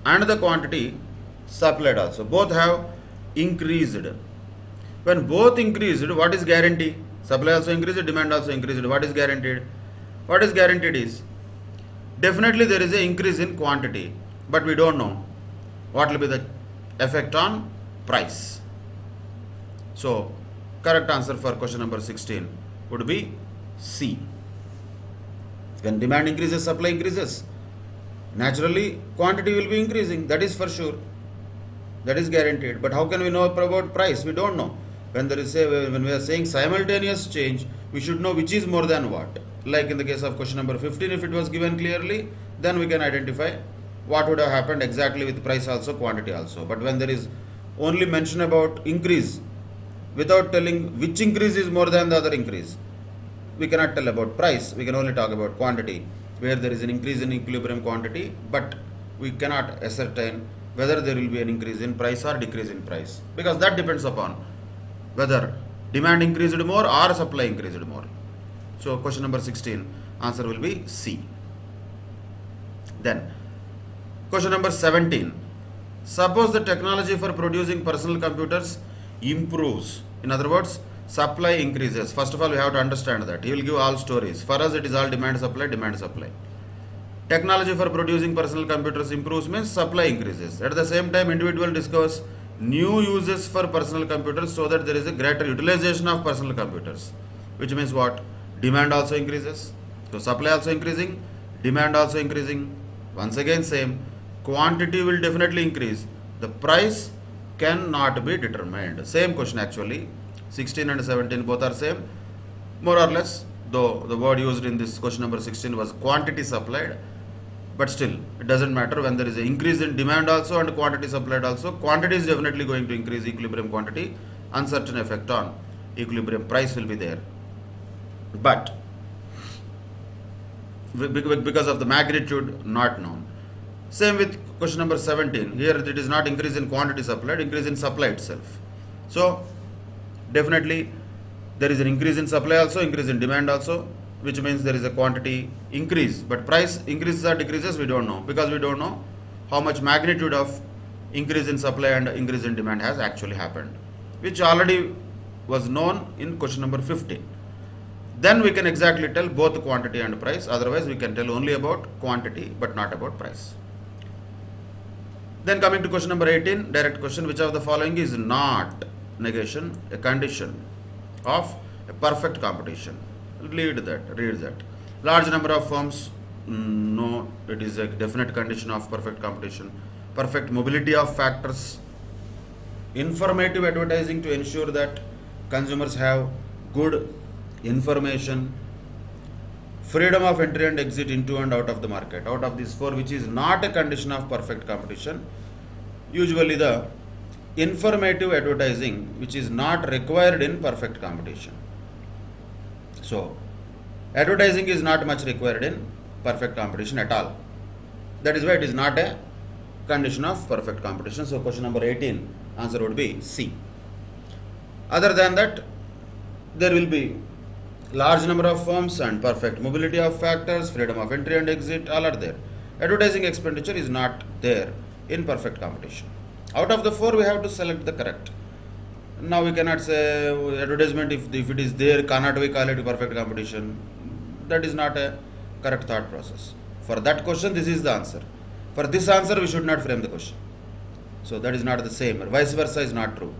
and the quantity supplied also. Both have increased. When both increased, what is guarantee? Supply also increased, demand also increased. What is guaranteed? What is guaranteed is definitely there is an increase in quantity, but we don't know what will be the effect on price. So correct answer for question number 16 would be C. When demand increases, supply increases, naturally quantity will be increasing. That is for sure. That is guaranteed. But how can we know about price? We don't know. When we are saying simultaneous change, we should know which is more than what. Like in the case of question number 15, if it was given clearly, then we can identify what would have happened exactly with price also, quantity also. But when there is only mention about increase without telling which increase is more than the other increase, we cannot tell about price. We can only talk about quantity, where there is an increase in equilibrium quantity, but we cannot ascertain whether there will be an increase in price or decrease in price, because that depends upon whether demand increased more or supply increased more. So question number 16, answer will be C. Then question number 17, suppose the technology for producing personal computers improves. In other words, supply increases. First of all, we have to understand that. He will give all stories. For us, it is all demand supply, demand supply. Technology for producing personal computers improves means supply increases. At the same time, individual discovers new uses for personal computers so that there is a greater utilization of personal computers. Which means what? Demand also increases. So supply also increasing, demand also increasing. Once again same, quantity will definitely increase. The price cannot be determined. Same question actually. 16 and 17 both are same. More or less, though the word used in this question number 16 was quantity supplied. But still, it doesn't matter when there is an increase in demand also and quantity supplied also. Quantity is definitely going to increase equilibrium quantity. Uncertain effect on equilibrium price will be there. But because of the magnitude not known. Same with question number 17. Here it is not increase in quantity supplied, increase in supply itself. So definitely there is an increase in supply also, increase in demand also, which means there is a quantity increase. But price increases or decreases, we don't know, because we don't know how much magnitude of increase in supply and increase in demand has actually happened, which already was known in question number 15. Then we can exactly tell both quantity and price. Otherwise, we can tell only about quantity but not about price. Then coming to question number 18, direct question, which of the following is not negation, a condition of a perfect competition? Read that. Large number of firms, no, it is a definite condition of perfect competition. Perfect mobility of factors. Informative advertising to ensure that consumers have good information. Freedom of entry and exit into and out of the market. Out of these four, which is not a condition of perfect competition, usually the informative advertising, which is not required in perfect competition. So advertising is not much required in perfect competition at all. That is why it is not a condition of perfect competition. So question number 18, answer would be C. Other than that, there will be large number of firms and perfect mobility of factors, freedom of entry and exit, all are there. Advertising expenditure is not there in perfect competition. Out of the four, we have to select the correct. Now we cannot say advertisement, if it is there, cannot we call it perfect competition? That is not a correct thought process. For that question, this is the answer. For this answer, we should not frame the question. So that is not the same. Vice versa is not true.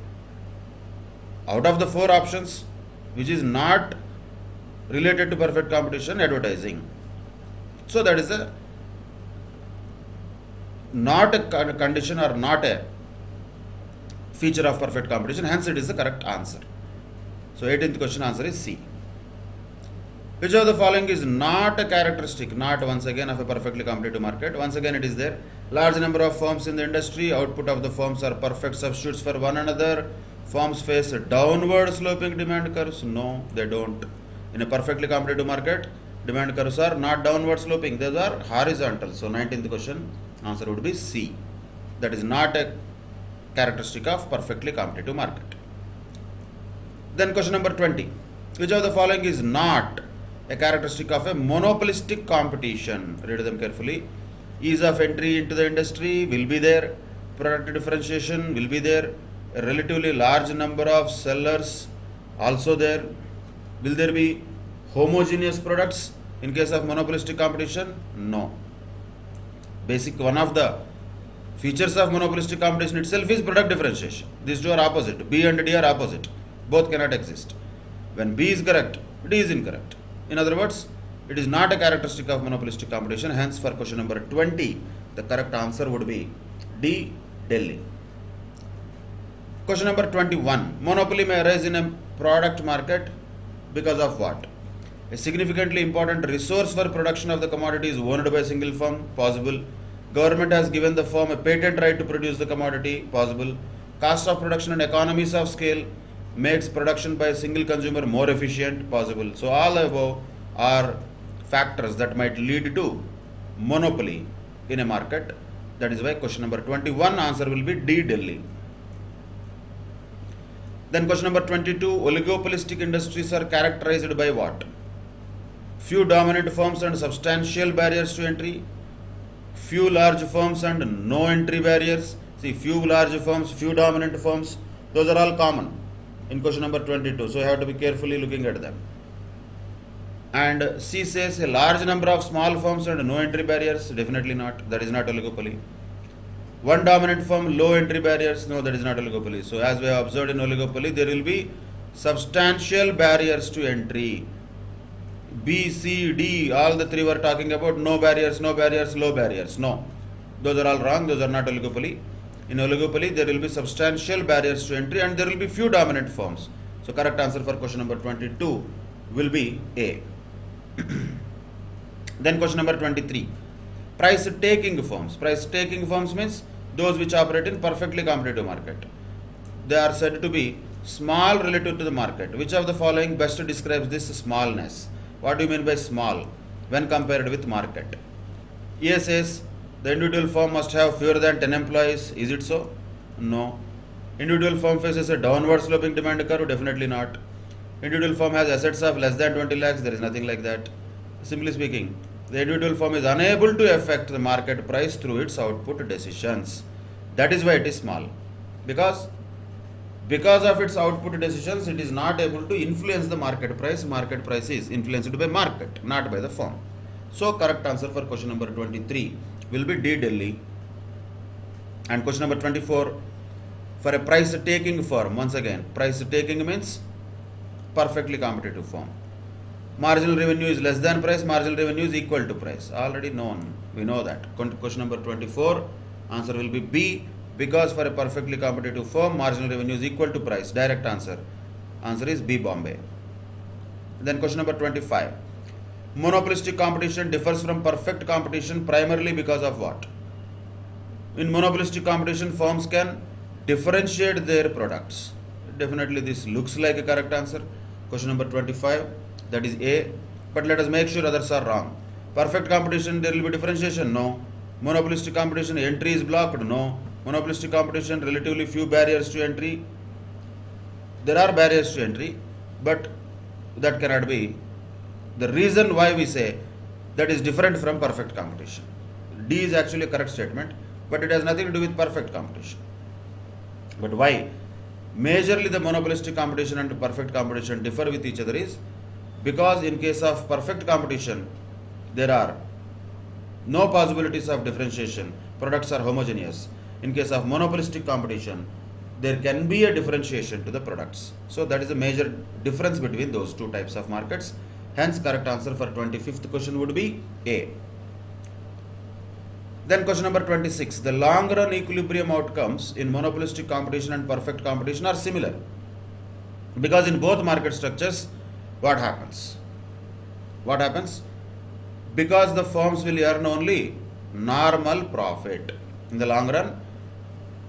Out of the four options, which is not related to perfect competition, advertising. So that is a not a condition or not a feature of perfect competition, hence it is the correct answer. So 18th question answer is C. Which of the following is not a characteristic, not once again of a perfectly competitive market? Once again it is there. Large number of firms in the industry, output of the firms are perfect substitutes for one another. Firms face downward sloping demand curves. No, they don't. In a perfectly competitive market, demand curves are not downward sloping, those are horizontal. So 19th question answer would be C. That is not a characteristic of perfectly competitive market. Then question number 20. Which of the following is not a characteristic of a monopolistic competition? Read them carefully. Ease of entry into the industry will be there. Product differentiation will be there. A relatively large number of sellers also there. Will there be homogeneous products in case of monopolistic competition? No. Basic one of the features of monopolistic competition itself is product differentiation. These two are opposite. B and D are opposite. Both cannot exist. When B is correct, D is incorrect. In other words, it is not a characteristic of monopolistic competition. Hence, for question number 20, the correct answer would be D, Delhi. Question number 21. Monopoly may arise in a product market because of what? A significantly important resource for production of the commodity is owned by a single firm. Possible. Government has given the firm a patent right to produce the commodity. Possible. Cost of production and economies of scale makes production by a single consumer more efficient. Possible. So all above are factors that might lead to monopoly in a market. That is why question number 21 answer will be D, Delhi. Then question number 22, oligopolistic industries are characterized by what? Few dominant firms and substantial barriers to entry, few large firms and no entry barriers. See, few large firms, few dominant firms, those are all common in question number 22. So you have to be carefully looking at them. And C says a large number of small firms and no entry barriers. Definitely not. That is not oligopoly. One dominant firm, low entry barriers. No, that is not oligopoly. So as we have observed in oligopoly, there will be substantial barriers to entry. B, C, D, all the three were talking about no barriers, low barriers. No, those are all wrong. Those are not oligopoly. In oligopoly, there will be substantial barriers to entry and there will be few dominant firms. So correct answer for question number 22 will be A. Then question number 23. Price taking firms. Price taking firms means those which operate in perfectly competitive market. They are said to be small relative to the market. Which of the following best describes this smallness? What do you mean by small when compared with market? A says the individual firm must have fewer than 10 employees. Is it so? No. Individual firm faces a downward sloping demand curve. Definitely not. Individual firm has assets of less than 20 lakhs. There is nothing like that. Simply speaking, the individual firm is unable to affect the market price through its output decisions. That is why it is small. Because of its output decisions, it is not able to influence the market price. Market price is influenced by market, not by the firm. So correct answer for question number 23 will be D, Delhi. And question number 24, for a price taking firm, once again, price taking means perfectly competitive firm. Marginal revenue is less than price, marginal revenue is equal to price. Already known, we know that. Question number 24, answer will be B, because for a perfectly competitive firm, marginal revenue is equal to price. Direct answer. Answer is B, Bombay. Then question number 25. Monopolistic competition differs from perfect competition primarily because of what? In monopolistic competition, firms can differentiate their products. Definitely this looks like a correct answer. Question number 25, that is A, but let us make sure others are wrong. Perfect competition, there will be differentiation. No. Monopolistic competition, entry is blocked. No. Monopolistic competition, relatively few barriers to entry. There are barriers to entry, but that cannot be the reason why we say that is different from perfect competition. D is actually a correct statement, but it has nothing to do with perfect competition. But why majorly the monopolistic competition and perfect competition differ with each other is because in case of perfect competition, there are no possibilities of differentiation. Products are homogeneous. In case of monopolistic competition, there can be a differentiation to the products. So that is a major difference between those two types of markets. Hence, correct answer for 25th question would be A. Then question number 26. The long run equilibrium outcomes in monopolistic competition and perfect competition are similar. Because in both market structures, what happens? What happens? Because the firms will earn only normal profit. In the long run,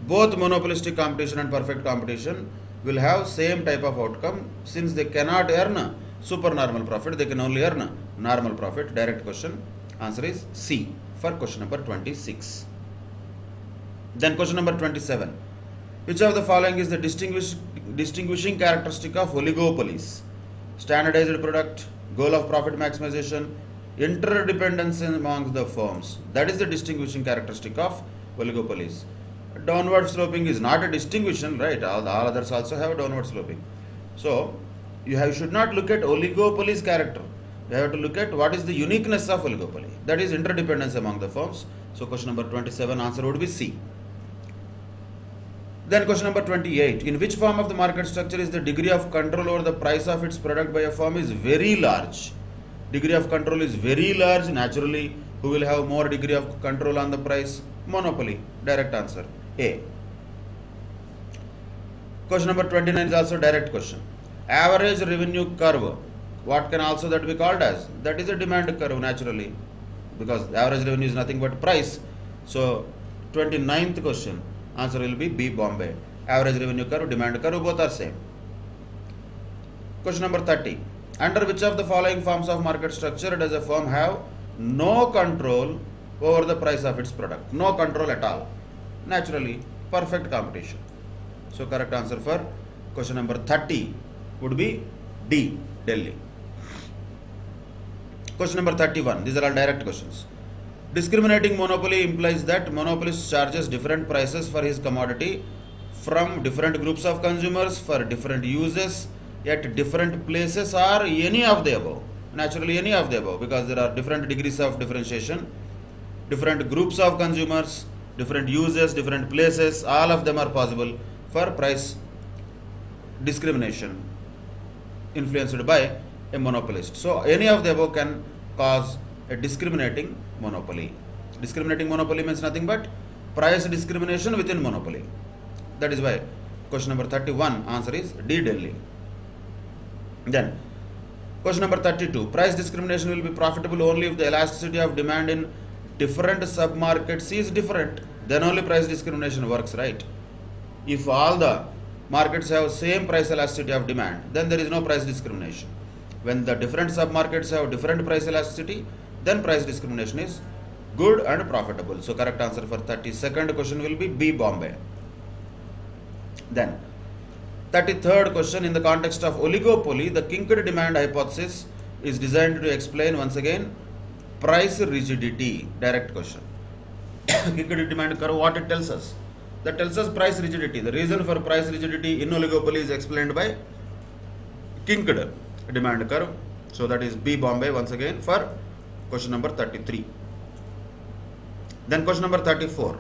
both monopolistic competition and perfect competition will have same type of outcome. Since they cannot earn supernormal profit, they can only earn normal profit. Direct question. Answer is C for question number 26. Then question number 27. Which of the following is the distinguishing characteristic of oligopolies? Standardized product, goal of profit maximization, interdependence among the firms. That is the distinguishing characteristic of oligopolies. Downward sloping is not a distinguishing, right? All others also have downward sloping. So you should not look at oligopoly's character. You have to look at what is the uniqueness of oligopoly. That is interdependence among the firms. So question number 27 answer would be C. Then question number 28. In which form of the market structure is the degree of control over the price of its product by a firm is very large? Degree of control is very large. Naturally, who will have more degree of control on the price? Monopoly. Direct answer A. Question number 29 is also direct question. Average revenue curve. What can also that be called as? That is a demand curve naturally. Because average revenue is nothing but price. So 29th question. Answer will be B, Bombay. Average revenue curve, demand curve, both are same. Question number 30. Under which of the following forms of market structure does a firm have no control over the price of its product. No control at all. Naturally, perfect competition. So correct answer for question number 30 would be D, Delhi. Question number 31. These are all direct questions. Discriminating monopoly implies that monopolist charges different prices for his commodity from different groups of consumers for different uses at different places or any of the above. Naturally, any of the above, because there are different degrees of differentiation, different groups of consumers, different uses, different places, all of them are possible for price discrimination influenced by a monopolist. So, any of the above can cause a discriminating monopoly. Discriminating monopoly means nothing but price discrimination within monopoly. That is why question number 31 answer is D, Delhi. Then question number 32. Price discrimination will be profitable only if the elasticity of demand in different sub-markets is different. Then only price discrimination works, right? If all the markets have same price elasticity of demand, then there is no price discrimination. When the different sub-markets have different price elasticity, then price discrimination is good and profitable. So correct answer for 32nd question will be B, Bombay. Then 33rd question, in the context of oligopoly, the kinked demand hypothesis is designed to explain once again price rigidity. Direct question. Kinked demand curve, what it tells us? That tells us price rigidity. The reason for price rigidity in oligopoly is explained by kinked demand curve. So that is B, Bombay once again for question number 33. Then question number 34.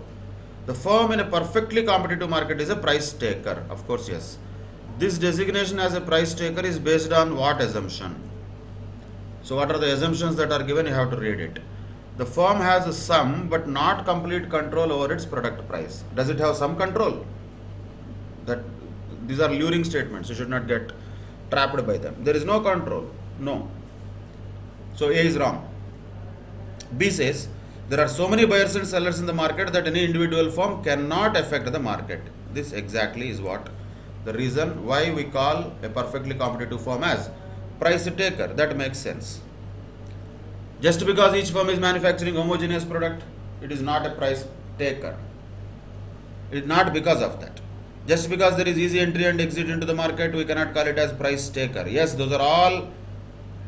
The firm in a perfectly competitive market is a price taker. Of course, yes. This designation as a price taker is based on what assumption? So what are the assumptions that are given? You have to read it. The firm has some but not complete control over its product price. Does it have some control? That these are luring statements. You should not get trapped by them. There is no control. No. So A is wrong. B says there are so many buyers and sellers in the market that any individual firm cannot affect the market. This exactly is what the reason why we call a perfectly competitive firm as price taker. That makes sense. Just because each firm is manufacturing homogeneous product, it is not a price taker. It is not because of that. Just because there is easy entry and exit into the market, we cannot call it as price taker. Yes, those are all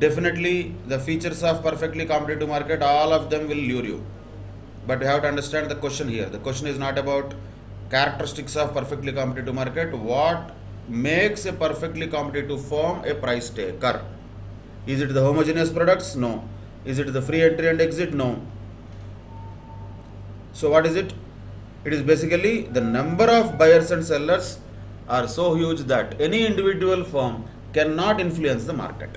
definitely the features of perfectly competitive market. All of them will lure you. But you have to understand the question here. The question is not about characteristics of perfectly competitive market. What makes a perfectly competitive firm a price taker? Is it the homogeneous products? No. Is it the free entry and exit? No. So what is it? It is basically the number of buyers and sellers are so huge that any individual firm cannot influence the market,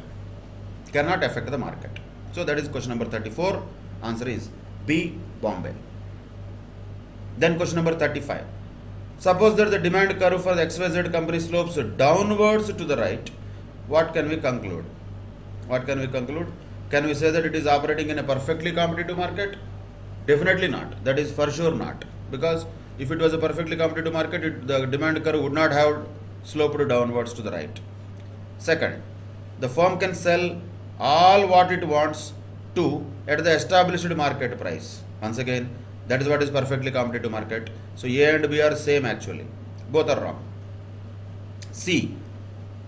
cannot affect the market. So that is question number 34. Answer is B, Bombay. Then question number 35. Suppose that the demand curve for the XYZ company slopes downwards to the right. What can we conclude? What can we conclude? Can we say that it is operating in a perfectly competitive market? Definitely not. That is for sure not. Because if it was a perfectly competitive market, the demand curve would not have sloped downwards to the right. Second, the firm can sell all what it wants to at the established market price. Once again, that is what is perfectly competitive market. So A and B are same actually. Both are wrong. C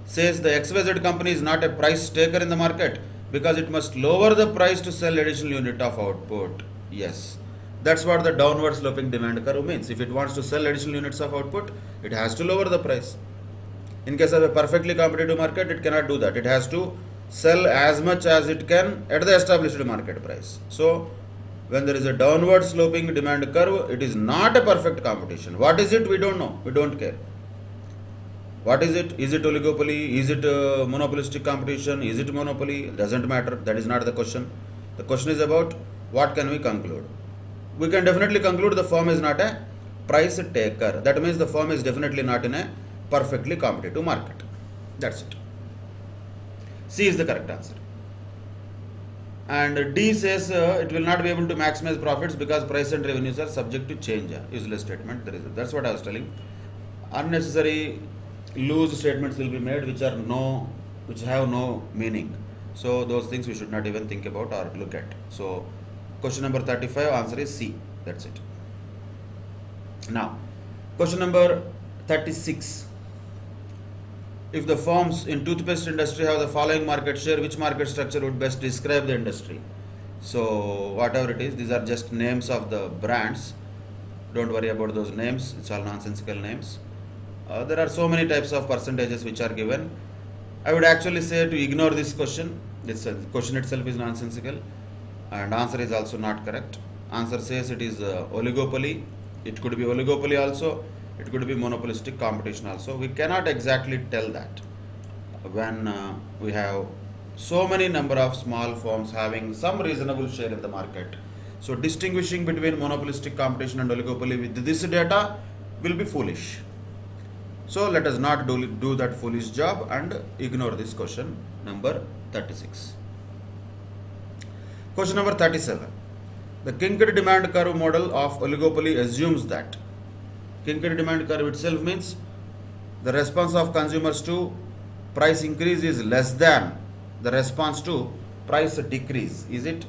says the XYZ company is not a price taker in the market because it must lower the price to sell additional unit of output. Yes, that's what the downward sloping demand curve means. If it wants to sell additional units of output, it has to lower the price. In case of a perfectly competitive market, it cannot do that. It has to sell as much as it can at the established market price. So when there is a downward sloping demand curve, it is not a perfect competition. What is it? We don't know. We don't care. What is it? Is it oligopoly? Is it monopolistic competition? Is it monopoly? It doesn't matter. That is not the question. The question is about what can we conclude. We can definitely conclude the firm is not a price taker. That means the firm is definitely not in a perfectly competitive market. That's it. C is the correct answer. And D says it will not be able to maximize profits because price and revenues are subject to change. Useless statement. That's what I was telling. Unnecessary loose statements will be made which have no meaning. So those things we should not even think about or look at. So question number 35, answer is C. That's it. Now, question number 36. If the firms in toothpaste industry have the following market share, which market structure would best describe the industry? So whatever it is, these are just names of the brands. Don't worry about those names, it's all nonsensical names. There are so many types of percentages which are given. I would actually say to ignore this question. This question itself is nonsensical and answer is also not correct. Answer says it is oligopoly. It could be oligopoly also. It could be monopolistic competition also. We cannot exactly tell that when we have so many number of small firms having some reasonable share in the market. So distinguishing between monopolistic competition and oligopoly with this data will be foolish. So let us not do that foolish job and ignore this question number 36. Question number 37. The Kinkade demand curve model of oligopoly assumes that Kinkade demand curve itself means the response of consumers to price increase is less than the response to price decrease. Is it?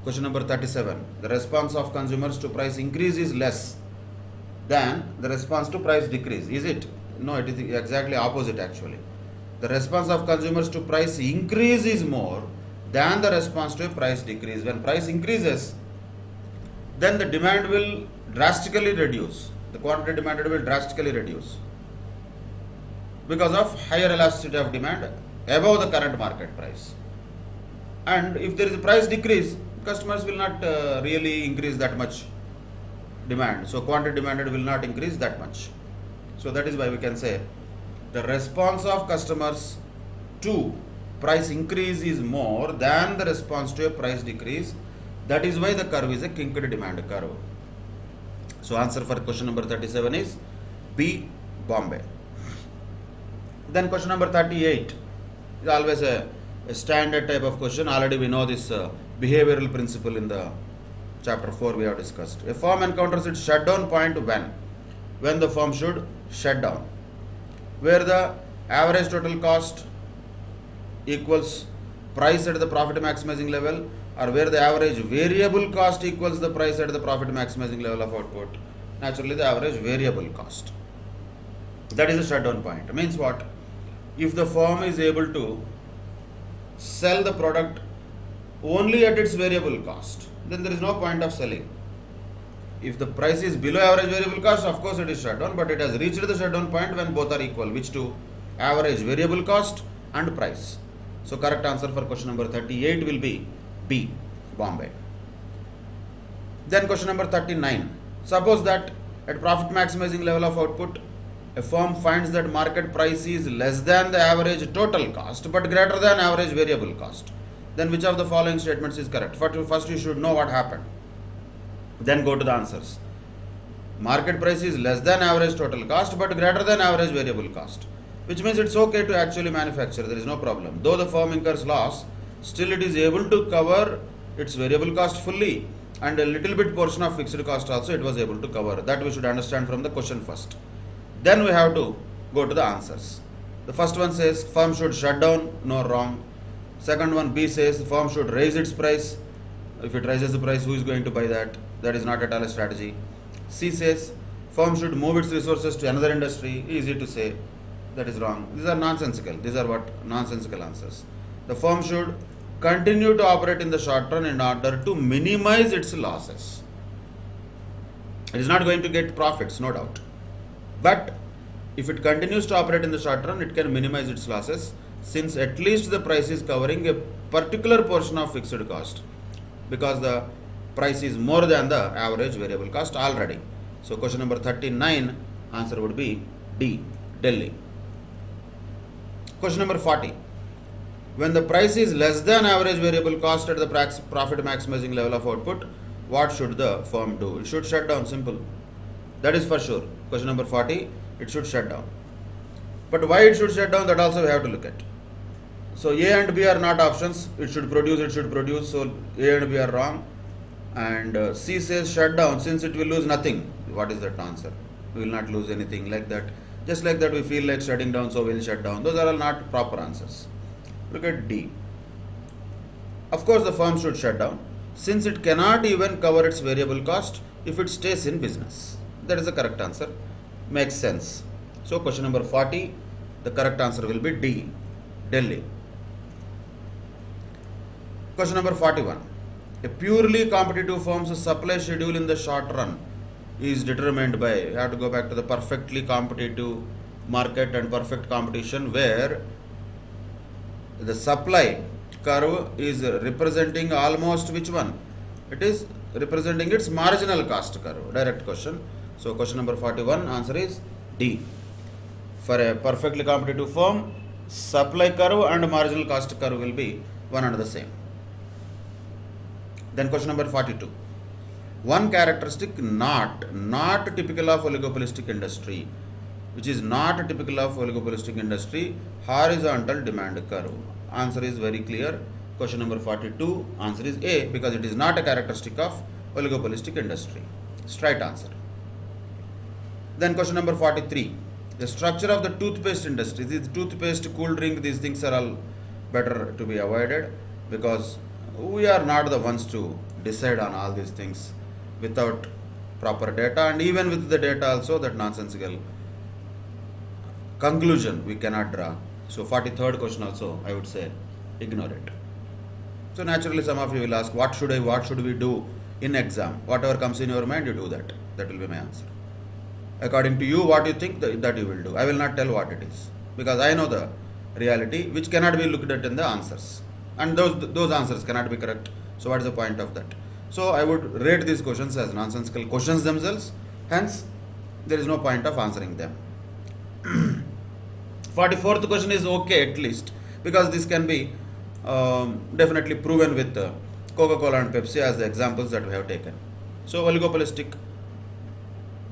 Question number 37. The response of consumers to price increase is less than the response to price decrease. Is it? No, it is exactly opposite actually. The response of consumers to price increase is more than the response to a price decrease. When price increases, then the demand will drastically reduce. The quantity demanded will drastically reduce because of higher elasticity of demand above the current market price. And if there is a price decrease, customers will not really increase that much demand. So quantity demanded will not increase that much. So that is why we can say the response of customers to price increase is more than the response to a price decrease. That is why the curve is a Kinkade demand curve. So answer for question number 37 is B, Bombay. Then question number 38 is always a standard type of question. Already we know this behavioral principle in the chapter 4 we have discussed. A firm encounters its shutdown point when the firm should shut down, where the average total cost equals price at the profit maximizing level, or where the average variable cost equals the price at the profit maximizing level of output. Naturally the average variable cost. That is the shutdown point. Means what? If the firm is able to sell the product only at its variable cost, then there is no point of selling. If the price is below average variable cost, of course it is shut down, but it has reached the shutdown point when both are equal, which to average variable cost and price. So correct answer for question number 38 will be B, Bombay. Then question number 39. Suppose that at profit maximizing level of output, a firm finds that market price is less than the average total cost but greater than average variable cost. Then which of the following statements is correct? First you should know what happened. Then go to the answers. Market price is less than average total cost but greater than average variable cost, which means it's okay to actually manufacture, there is no problem. Though the firm incurs loss, still it is able to cover its variable cost fully and a little bit portion of fixed cost also it was able to cover. That we should understand from the question first. Then we have to go to the answers. The first one says firm should shut down, no, wrong. Second one, B, says the firm should raise its price. If it raises the price, who is going to buy that? That is not at all a strategy. C says firm should move its resources to another industry. Easy to say. That is wrong. These are nonsensical. These are what? Nonsensical answers. The firm should continue to operate in the short run in order to minimize its losses. It is not going to get profits, no doubt. But if it continues to operate in the short run, it can minimize its losses, since at least the price is covering a particular portion of fixed cost, because the price is more than the average variable cost already. So question number 39, answer would be D, Delhi. Question number 40. When the price is less than average variable cost at the profit maximizing level of output, what should the firm do? It should shut down, simple. That is for sure. Question number 40, it should shut down. But why it should shut down, that also we have to look at. So A and B are not options. It should produce. So A and B are wrong. And C says shut down, since it will lose nothing. What is that answer? We will not lose anything like that. Just like that we feel like shutting down, so we will shut down. Those are all not proper answers. Look at D. Of course the firm should shut down, since it cannot even cover its variable cost if it stays in business. That is the correct answer. Makes sense. So question number 40, the correct answer will be D, Delhi. Question number 41. A purely competitive firm's supply schedule in the short run is determined by, you have to go back to the perfectly competitive market and perfect competition, where the supply curve is representing almost which one? It is representing its marginal cost curve. Direct question. So question number 41, answer is D. For a perfectly competitive firm, supply curve and marginal cost curve will be one and the same. Then question number 42. One characteristic not typical of oligopolistic industry, which is not typical of oligopolistic industry, horizontal demand curve. Answer is very clear. Question number 42, answer is A, because it is not a characteristic of oligopolistic industry. Straight answer. Then question number 43. The structure of the toothpaste industry. This toothpaste, cool drink, these things are all better to be avoided, because we are not the ones to decide on all these things without proper data, and even with the data also, that nonsensical conclusion we cannot draw. So 43rd question also, I would say, ignore it. So naturally some of you will ask, what should we do in exam? Whatever comes in your mind, you do that. That will be my answer. According to you, what you think, that you will do. I will not tell what it is, because I know the reality which cannot be looked at in the answers, and those answers cannot be correct. So what is the point of that? So I would rate these questions as nonsensical questions themselves, hence there is no point of answering them. 44th question is okay at least, because this can be definitely proven with Coca-Cola and Pepsi as the examples that we have taken. So oligopolistic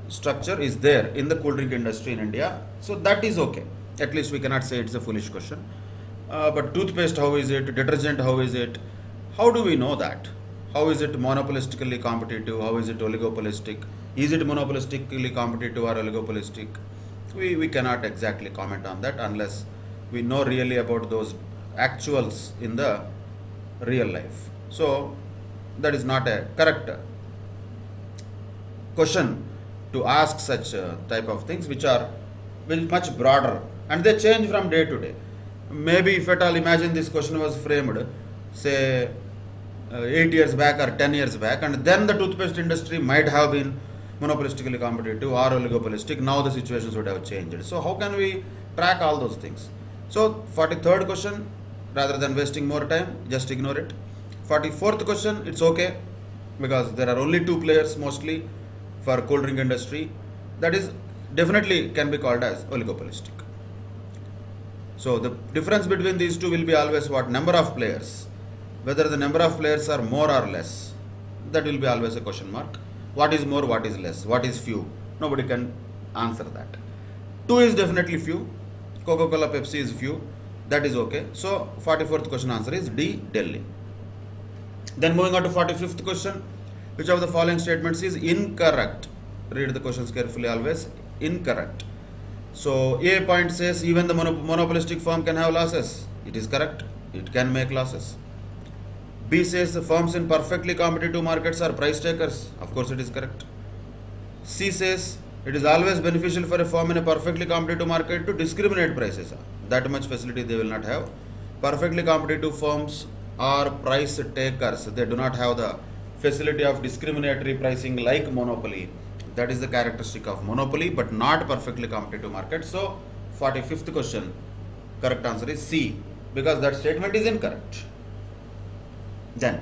structure is there in the cool drink industry in India, so that is okay. At least we cannot say it's a foolish question. But toothpaste, how is it? Detergent, how is it? How do we know that? How is it monopolistically competitive? How is it oligopolistic? Is it monopolistically competitive or oligopolistic? We cannot exactly comment on that unless we know really about those actuals in the real life. So that is not a correct question to ask such type of things, which are much broader, and they change from day to day. Maybe if at all, imagine this question was framed, say 8 years back or 10 years back, and then the toothpaste industry might have been monopolistically competitive or oligopolistic. Now the situations would have changed. So how can we track all those things? So 43rd question, rather than wasting more time, just ignore it. 44th question, it's okay, because there are only two players mostly for cold drink industry. That is definitely can be called as oligopolistic. So the difference between these two will be always what? Number of players. Whether the number of players are more or less, that will be always a question mark. What is more, what is less, what is few? Nobody can answer that. 2 is definitely few. Coca-Cola, Pepsi is few. That is okay. So 44th question answer is D, Delhi. Then moving on to 45th question. Which of the following statements is incorrect? Read the questions carefully always. Incorrect. So A point says even the monopolistic firm can have losses. It is correct. It can make losses. B says the firms in perfectly competitive markets are price takers. Of course it is correct. C says it is always beneficial for a firm in a perfectly competitive market to discriminate prices. That much facility they will not have. Perfectly competitive firms are price takers. They do not have the facility of discriminatory pricing like monopoly. That is the characteristic of monopoly, but not perfectly competitive market. So 45th question, correct answer is C, because that statement is incorrect. Then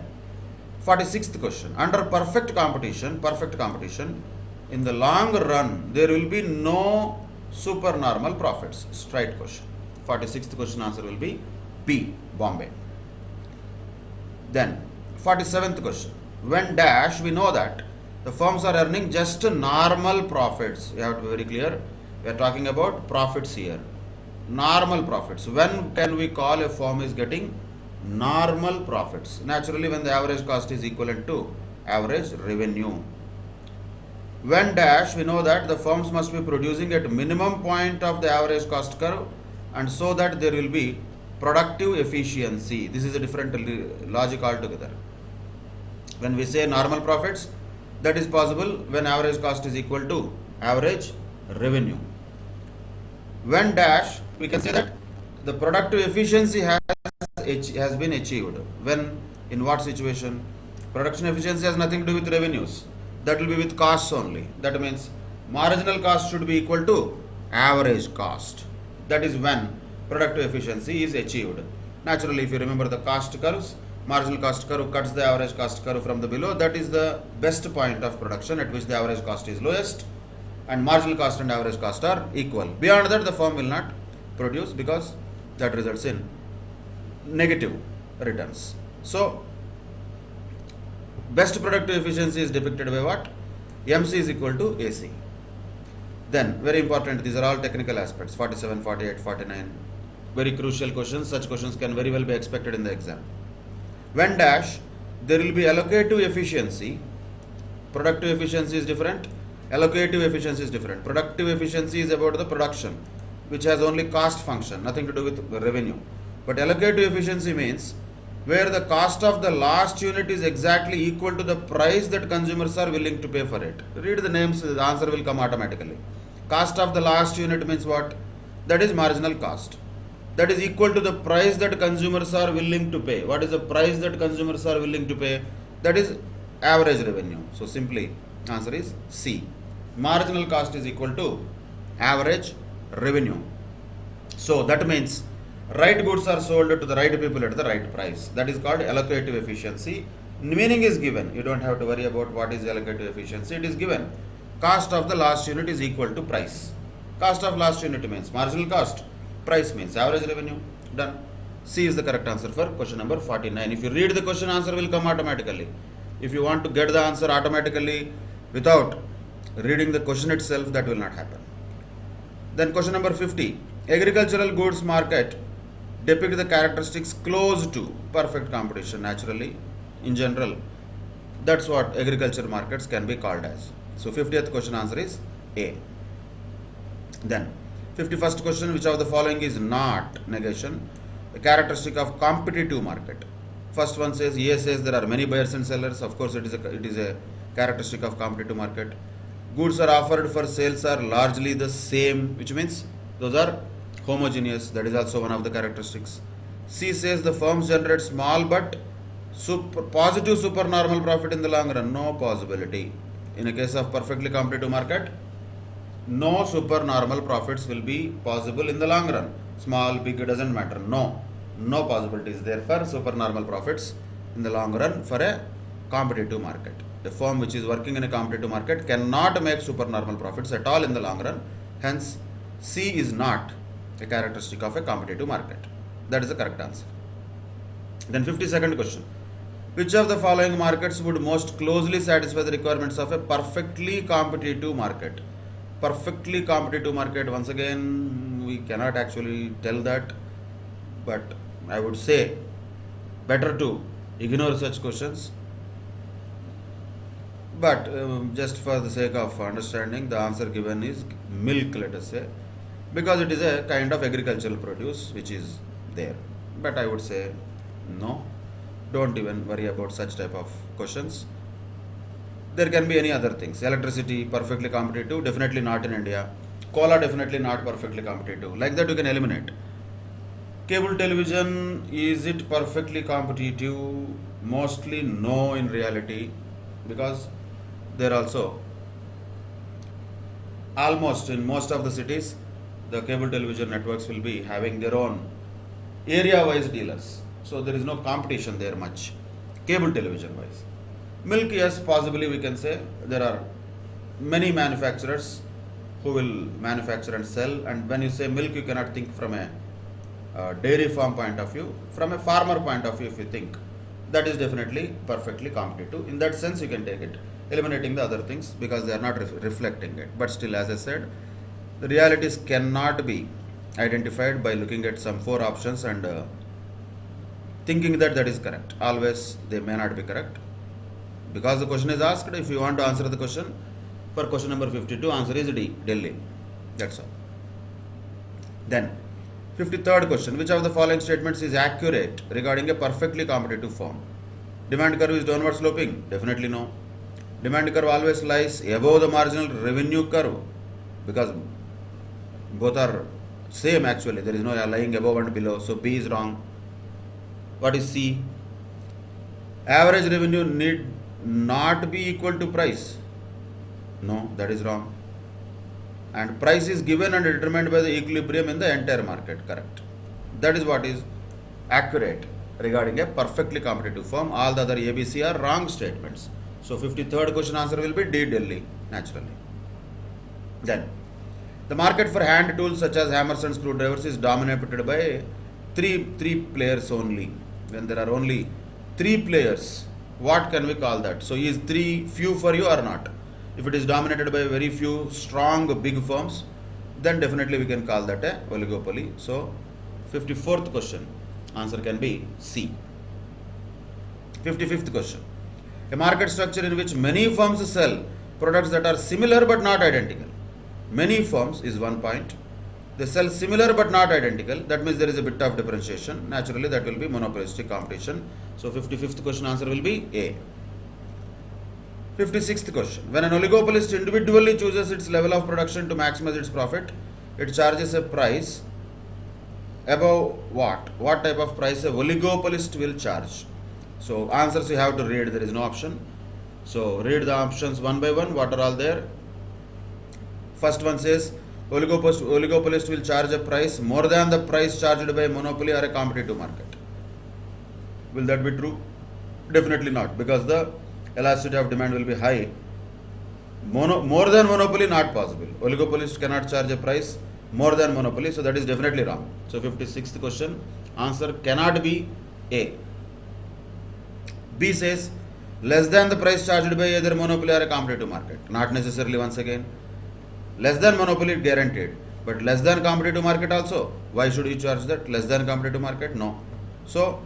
46th question, under perfect competition, in the long run there will be no supernormal profits. Straight question. 46th question answer will be B, Bombay. Then 47th question, when dash, we know that the firms are earning just normal profits. You have to be very clear. We are talking about profits here. Normal profits. When can we call a firm is getting normal profits? Naturally, when the average cost is equivalent to average revenue. When dash, we know that the firms must be producing at minimum point of the average cost curve, and so that there will be productive efficiency. This is a different logic altogether. When we say normal profits, that is possible when average cost is equal to average revenue. When dash, we can say that the productive efficiency has been achieved. When, in what situation? Production efficiency has nothing to do with revenues. That will be with costs only. That means marginal cost should be equal to average cost. That is when productive efficiency is achieved. Naturally, if you remember the cost curves, marginal cost curve cuts the average cost curve from the below. That is the best point of production at which the average cost is lowest, and marginal cost and average cost are equal. Beyond that, the firm will not produce because that results in negative returns. So, best productive efficiency is depicted by what? MC is equal to AC. Then, very important, these are all technical aspects, 47, 48, 49. Very crucial questions. Such questions can very well be expected in the exam. When dash, there will be allocative efficiency. Productive efficiency is different. Allocative efficiency is different. Productive efficiency is about the production, which has only cost function, nothing to do with revenue. But allocative efficiency means where the cost of the last unit is exactly equal to the price that consumers are willing to pay for it. Read the names, the answer will come automatically. Cost of the last unit means what? That is marginal cost. That is equal to the price that consumers are willing to pay. What is the price that consumers are willing to pay? That is average revenue. So simply answer is C. Marginal cost is equal to average revenue. So that means right goods are sold to the right people at the right price. That is called allocative efficiency. Meaning is given. You don't have to worry about what is allocative efficiency. It is given. Cost of the last unit is equal to price. Cost of last unit means marginal cost. Price means average revenue. Done. C is the correct answer for question number 49. If you read the question, answer will come automatically. If you want to get the answer automatically without reading the question itself, that will not happen. Then question number 50. Agricultural goods market depict the characteristics close to perfect competition. Naturally, in general, that's what agriculture markets can be called as. So 50th question answer is A. Then 51st question, which of the following is not negation? The characteristic of competitive market. First one says, A says there are many buyers and sellers. Of course, it is a characteristic of competitive market. Goods are offered for sales are largely the same, which means those are homogeneous. That is also one of the characteristics. C says the firms generate small but positive supernormal profit in the long run. No possibility. In a case of perfectly competitive market, no supernormal profits will be possible in the long run. Small, big, it doesn't matter. No possibility is there for supernormal profits in the long run for a competitive market. A firm which is working in a competitive market cannot make supernormal profits at all in the long run. Hence, C is not a characteristic of a competitive market. That is the correct answer. Then 52nd question. Which of the following markets would most closely satisfy the requirements of a perfectly competitive market? Perfectly competitive market, once again, we cannot actually tell that, but I would say better to ignore such questions. But just for the sake of understanding, the answer given is milk, let us say, because it is a kind of agricultural produce which is there. But I would say no, don't even worry about such type of questions. There can be any other things. Electricity, perfectly competitive, definitely not in India. Cola, definitely not perfectly competitive. Like that you can eliminate. Cable television, is it perfectly competitive? Mostly no in reality, because there also almost in most of the cities, the cable television networks will be having their own area-wise dealers. So there is no competition there much, cable television wise. Milk, yes, possibly we can say there are many manufacturers who will manufacture and sell. And when you say milk, you cannot think from a dairy farm point of view. From a farmer point of view, if you think, that is definitely perfectly competitive. In that sense, you can take it, eliminating the other things because they are not reflecting it. But still, as I said, the realities cannot be identified by looking at some 4 options and thinking that that is correct. Always they may not be correct. Because the question is asked, if you want to answer the question, for question number 52, answer is D, Delhi. That's all. Then, 53rd question, which of the following statements is accurate regarding a perfectly competitive firm? Demand curve is downward sloping? Definitely no. Demand curve always lies above the marginal revenue curve because both are same actually. There is no lying above and below. So B is wrong. What is C? Average revenue need not be equal to price. No, that is wrong. And price is given and determined by the equilibrium in the entire market. Correct. That is what is accurate regarding a perfectly competitive firm. All the other ABC are wrong statements. So 53rd question answer will be D, Delhi, naturally. Then, the market for hand tools such as hammers and screwdrivers is dominated by three players only. When there are only three players, what can we call that? So is three few for you or not? If it is dominated by very few strong big firms, then definitely we can call that a oligopoly. So 54th question answer can be C. 55th question. A market structure in which many firms sell products that are similar but not identical. Many firms is one point. They sell similar but not identical. That means there is a bit of differentiation. Naturally, that will be monopolistic competition. So 55th question answer will be A. 56th question. When an oligopolist individually chooses its level of production to maximize its profit, it charges a price above what? What type of price a oligopolist will charge? So answers you have to read. There is no option. So read the options one by one. What are all there? First one says oligopolist will charge a price more than the price charged by monopoly or a competitive market. Will that be true? Definitely not, because the elasticity of demand will be high. More than monopoly, not possible. Oligopolist cannot charge a price more than monopoly, so that is definitely wrong. So 56th question answer cannot be A. B says less than the price charged by either monopoly or a competitive market. Not necessarily, once again. Less than monopoly guaranteed, but less than competitive market also. Why should you charge that? Less than competitive market? No. So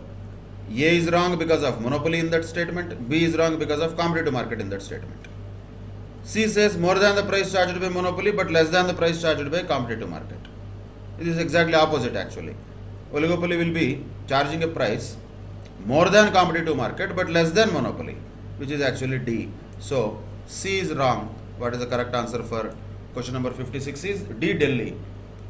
A is wrong because of monopoly in that statement. B is wrong because of competitive market in that statement. C says more than the price charged by monopoly but less than the price charged by competitive market. It is exactly opposite actually. Oligopoly will be charging a price more than competitive market but less than monopoly, which is actually D. So C is wrong. What is the correct answer for question number 56 is D, Delhi.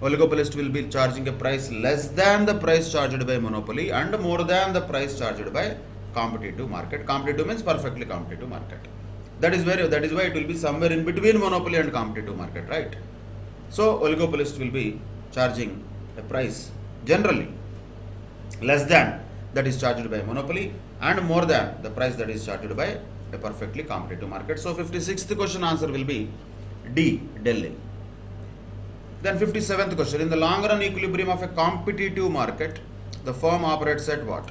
Oligopolist will be charging a price less than the price charged by monopoly and more than the price charged by competitive market. Competitive means perfectly competitive market. That is why it will be somewhere in between monopoly and competitive market, right? So oligopolist will be charging a price generally less than that is charged by monopoly and more than the price that is charged by a perfectly competitive market. So 56th question answer will be D, Delhi. Then 57th question. In the long run equilibrium of a competitive market, the firm operates at what?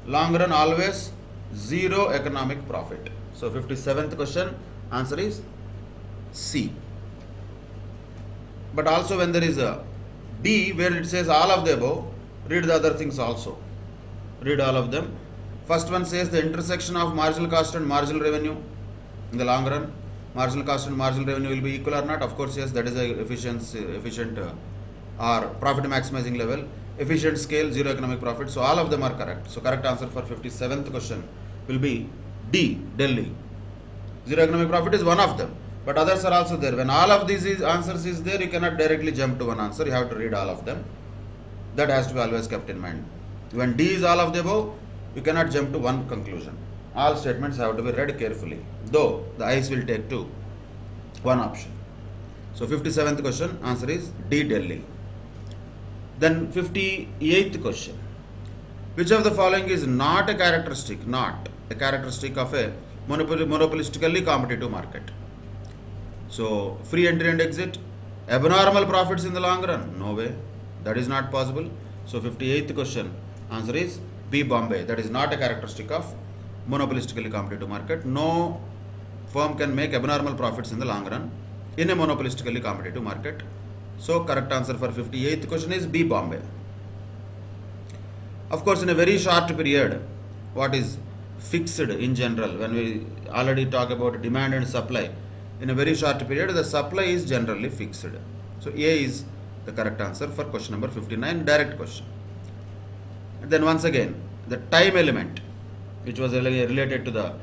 Long run always zero economic profit. So 57th question answer is C. But also when there is a D where it says all of the above, read the other things also. Read all of them. First one says the intersection of marginal cost and marginal revenue in the long run. Marginal cost and marginal revenue will be equal or not? Of course, yes, that is a efficient or profit maximizing level. Efficient scale, zero economic profit. So all of them are correct. So correct answer for 57th question will be D, Delhi. Zero economic profit is one of them, but others are also there. When all of these answers is there, you cannot directly jump to one answer. You have to read all of them. That has to be always kept in mind. When D is all of the above, you cannot jump to one conclusion. All statements have to be read carefully, though the eyes will take to one option. So 57th question answer is D, Delhi. Then 58th question. Which of the following is not a characteristic of a monopolistically competitive market? So free entry and exit, abnormal profits in the long run? No way. That is not possible. So 58th question answer is B, Bombay. That is not a characteristic of monopolistically competitive market. No firm can make abnormal profits in the long run in a monopolistically competitive market. So correct answer for 58th question is B, Bombay. Of course, in a very short period, what is fixed in general, when we already talk about demand and supply, in a very short period, the supply is generally fixed. So A is the correct answer for question number 59, direct question. And then once again, the time element. which was related to the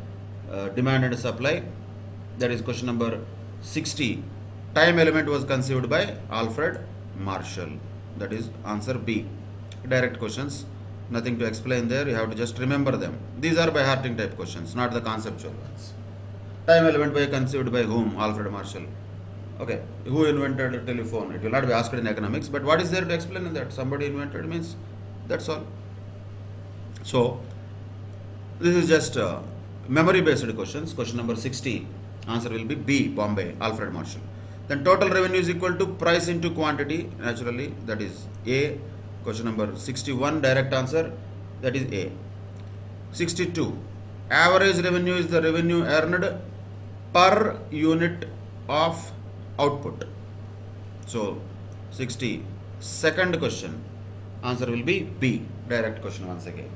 demand and supply. That is question number 60. Time element was conceived by Alfred Marshall. That is answer B. Direct questions. Nothing to explain there. You have to just remember them. These are by hearting type questions, not the conceptual ones. Time element by conceived by whom? Alfred Marshall. Okay. Who invented a telephone? It will not be asked in economics, but what is there to explain in that? Somebody invented means that's all. So this is just memory based questions. Question number 60. Answer will be B. Bombay. Alfred Marshall. Then total revenue is equal to price into quantity. Naturally, that is A. Question number 61. Direct answer. That is A. 62. Average revenue is the revenue earned per unit of output. So 62nd question. Answer will be B. Direct question once again.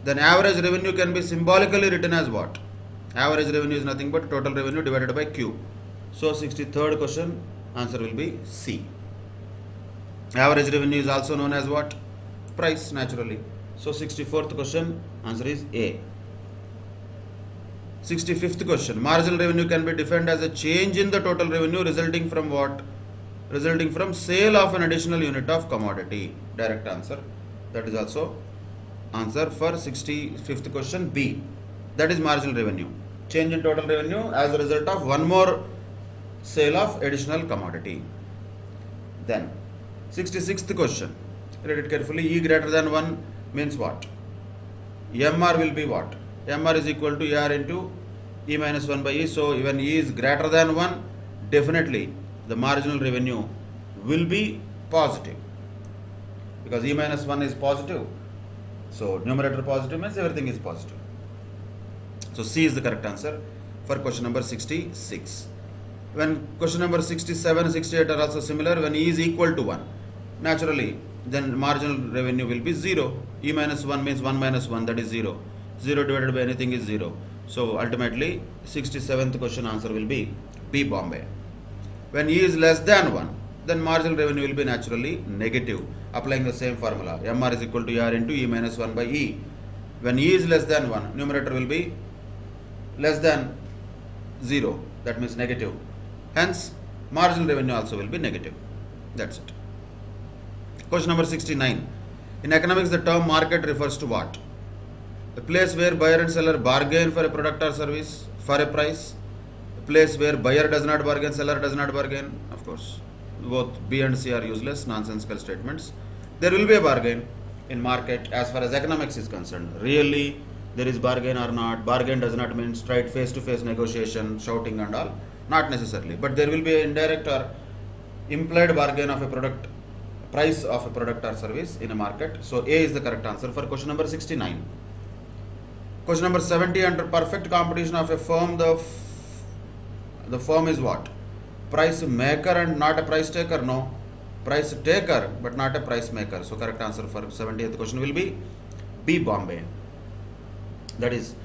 Then average revenue can be symbolically written as what? Average revenue is nothing but total revenue divided by Q. So 63rd question, answer will be C. Average revenue is also known as what? Price, naturally. So 64th question, answer is A. 65th question, marginal revenue can be defined as a change in the total revenue resulting from what? Resulting from sale of an additional unit of commodity. Direct answer. That is also answer for 65th question B. That is marginal revenue. Change in total revenue as a result of one more sale of additional commodity. Then 66th question. Read it carefully. E greater than 1 means what? MR will be what? MR is equal to AR into E minus 1 by E. So when E is greater than 1, definitely the marginal revenue will be positive. Because E minus 1 is positive. So numerator positive means everything is positive. So C is the correct answer for question number 66. When question number 67, 68 are also similar, when E is equal to 1, naturally then marginal revenue will be 0. E minus 1 means 1 minus 1, that is 0. 0 divided by anything is 0. So ultimately 67th question answer will be B. Bombay. When E is less than 1, then marginal revenue will be naturally negative. Applying the same formula, MR is equal to R into E minus 1 by E. When E is less than 1, numerator will be less than 0, that means negative. Hence, marginal revenue also will be negative. That's it. Question number 69. In economics, the term market refers to what? A place where buyer and seller bargain for a product or service for a price. A place where buyer does not bargain, seller does not bargain. Of course, both B and C are useless, nonsensical statements. There will be a bargain in market as far as economics is concerned. Really, there is bargain or not. Bargain does not mean straight face-to-face negotiation, shouting and all. Not necessarily. But there will be an indirect or implied bargain of a product, price of a product or service in a market. So A is the correct answer for question number 69. Question number 70. Under perfect competition of a firm, the firm is what? Price maker and not a price taker? No. Price taker but not a price maker. So correct answer for 70th question will be B. Bombay. That is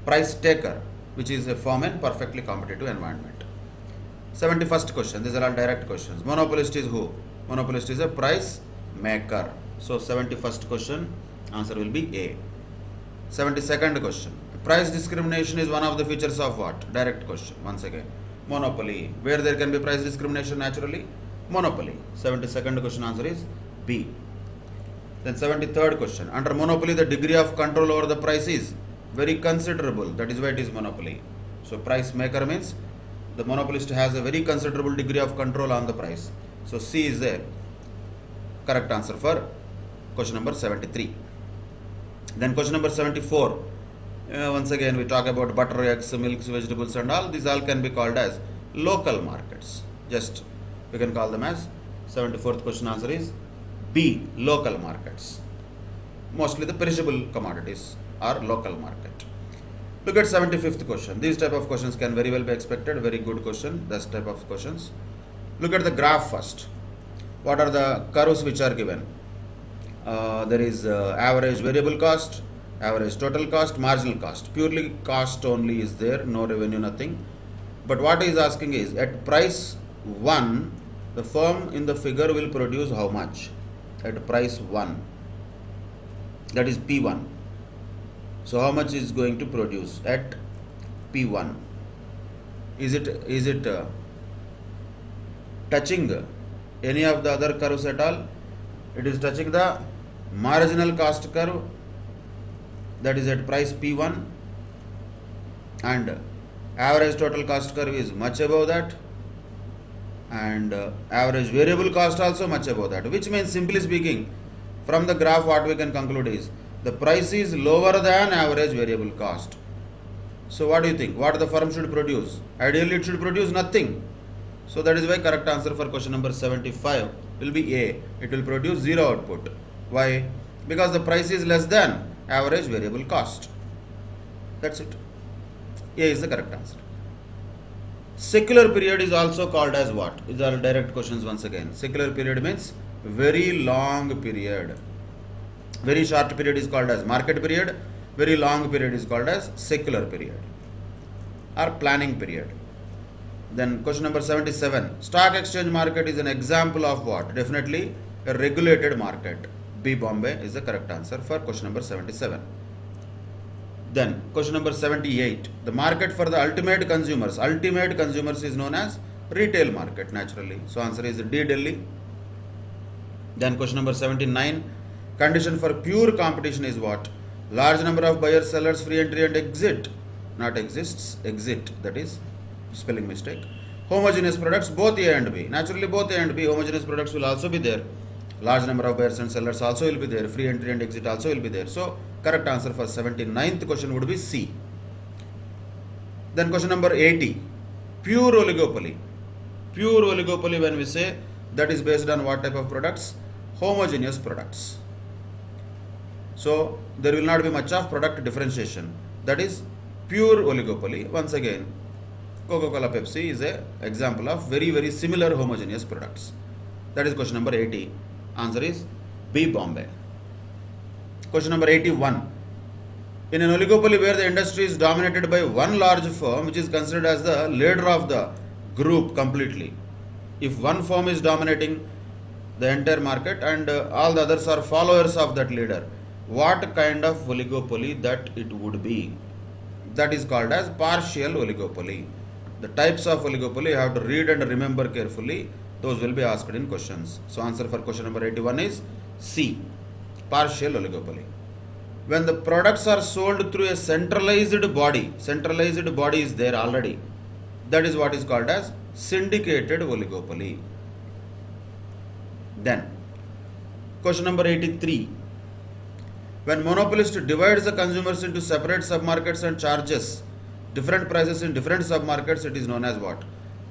price taker, which is a firm in perfectly competitive environment. 71st question. These are all direct questions. Monopolist is who? Monopolist is a price maker. So 71st question answer will be A. 72nd question. Price discrimination is one of the features of what? Direct question. Once again. Monopoly. Where there can be price discrimination naturally? Monopoly. 72nd question answer is B. Then 73rd question. Under monopoly, the degree of control over the price is very considerable. That is why it is monopoly. So price maker means the monopolist has a very considerable degree of control on the price. So C is the correct answer for question number 73. Then question number 74. Once again we talk about butter, eggs, milks, vegetables and all. These all can be called as local markets. Just we can call them as 74th question answer is B. Local markets. Mostly the perishable commodities are local market. Look at 75th question. These type of questions can very well be expected. Very good question. This type of questions. Look at the graph first. What are the curves which are given? There is average variable cost, average total cost, marginal cost. Purely cost only is there, no revenue, nothing. But what he is asking is, at price 1, the firm in the figure will produce how much? At price 1. That is P1. So how much is going to produce at P1? Is it touching any of the other curves at all? It is touching the marginal cost curve, that is at price P1, and average total cost curve is much above that, and average variable cost also much above that, which means, simply speaking, from the graph what we can conclude is the price is lower than average variable cost. So what do you think? What the firm should produce? Ideally it should produce nothing. So that is why correct answer for question number 75 will be A. It will produce zero output. Why? Because the price is less than average variable cost. That's it. A is the correct answer. Secular period is also called as what? These are direct questions once again. Secular period means very long period. Very short period is called as market period. Very long period is called as secular period or planning period. Then question number 77. Stock exchange market is an example of what? Definitely a regulated market. B. Bombay is the correct answer for question number 77. Then question number 78. The market for the ultimate consumers. Ultimate consumers is known as retail market naturally. So answer is D. Delhi. Then question number 79. Condition for pure competition is what? Large number of buyers, sellers, free entry and exit. Not exists, exit, that is spelling mistake. Homogeneous products, both A and B. Naturally both A and B homogeneous products will also be there. Large number of buyers and sellers also will be there. Free entry and exit also will be there. So correct answer for 79th question would be C. Then question number 80. Pure oligopoly. Pure oligopoly, when we say, that is based on what type of products? Homogeneous products. So there will not be much of product differentiation. That is pure oligopoly. Once again, Coca-Cola, Pepsi is an example of very, very similar homogeneous products. That is question number 80. Answer is B. Bombay. Question number 81. In an oligopoly where the industry is dominated by one large firm which is considered as the leader of the group completely. If one firm is dominating the entire market and all the others are followers of that leader, what kind of oligopoly that it would be? That is called as partial oligopoly. The types of oligopoly you have to read and remember carefully. Those will be asked in questions. So answer for question number 81 is C. Partial oligopoly. When the products are sold through a centralized body is there already. That is what is called as syndicated oligopoly. Then question number 83. When monopolist divides the consumers into separate submarkets and charges different prices in different submarkets, it is known as what?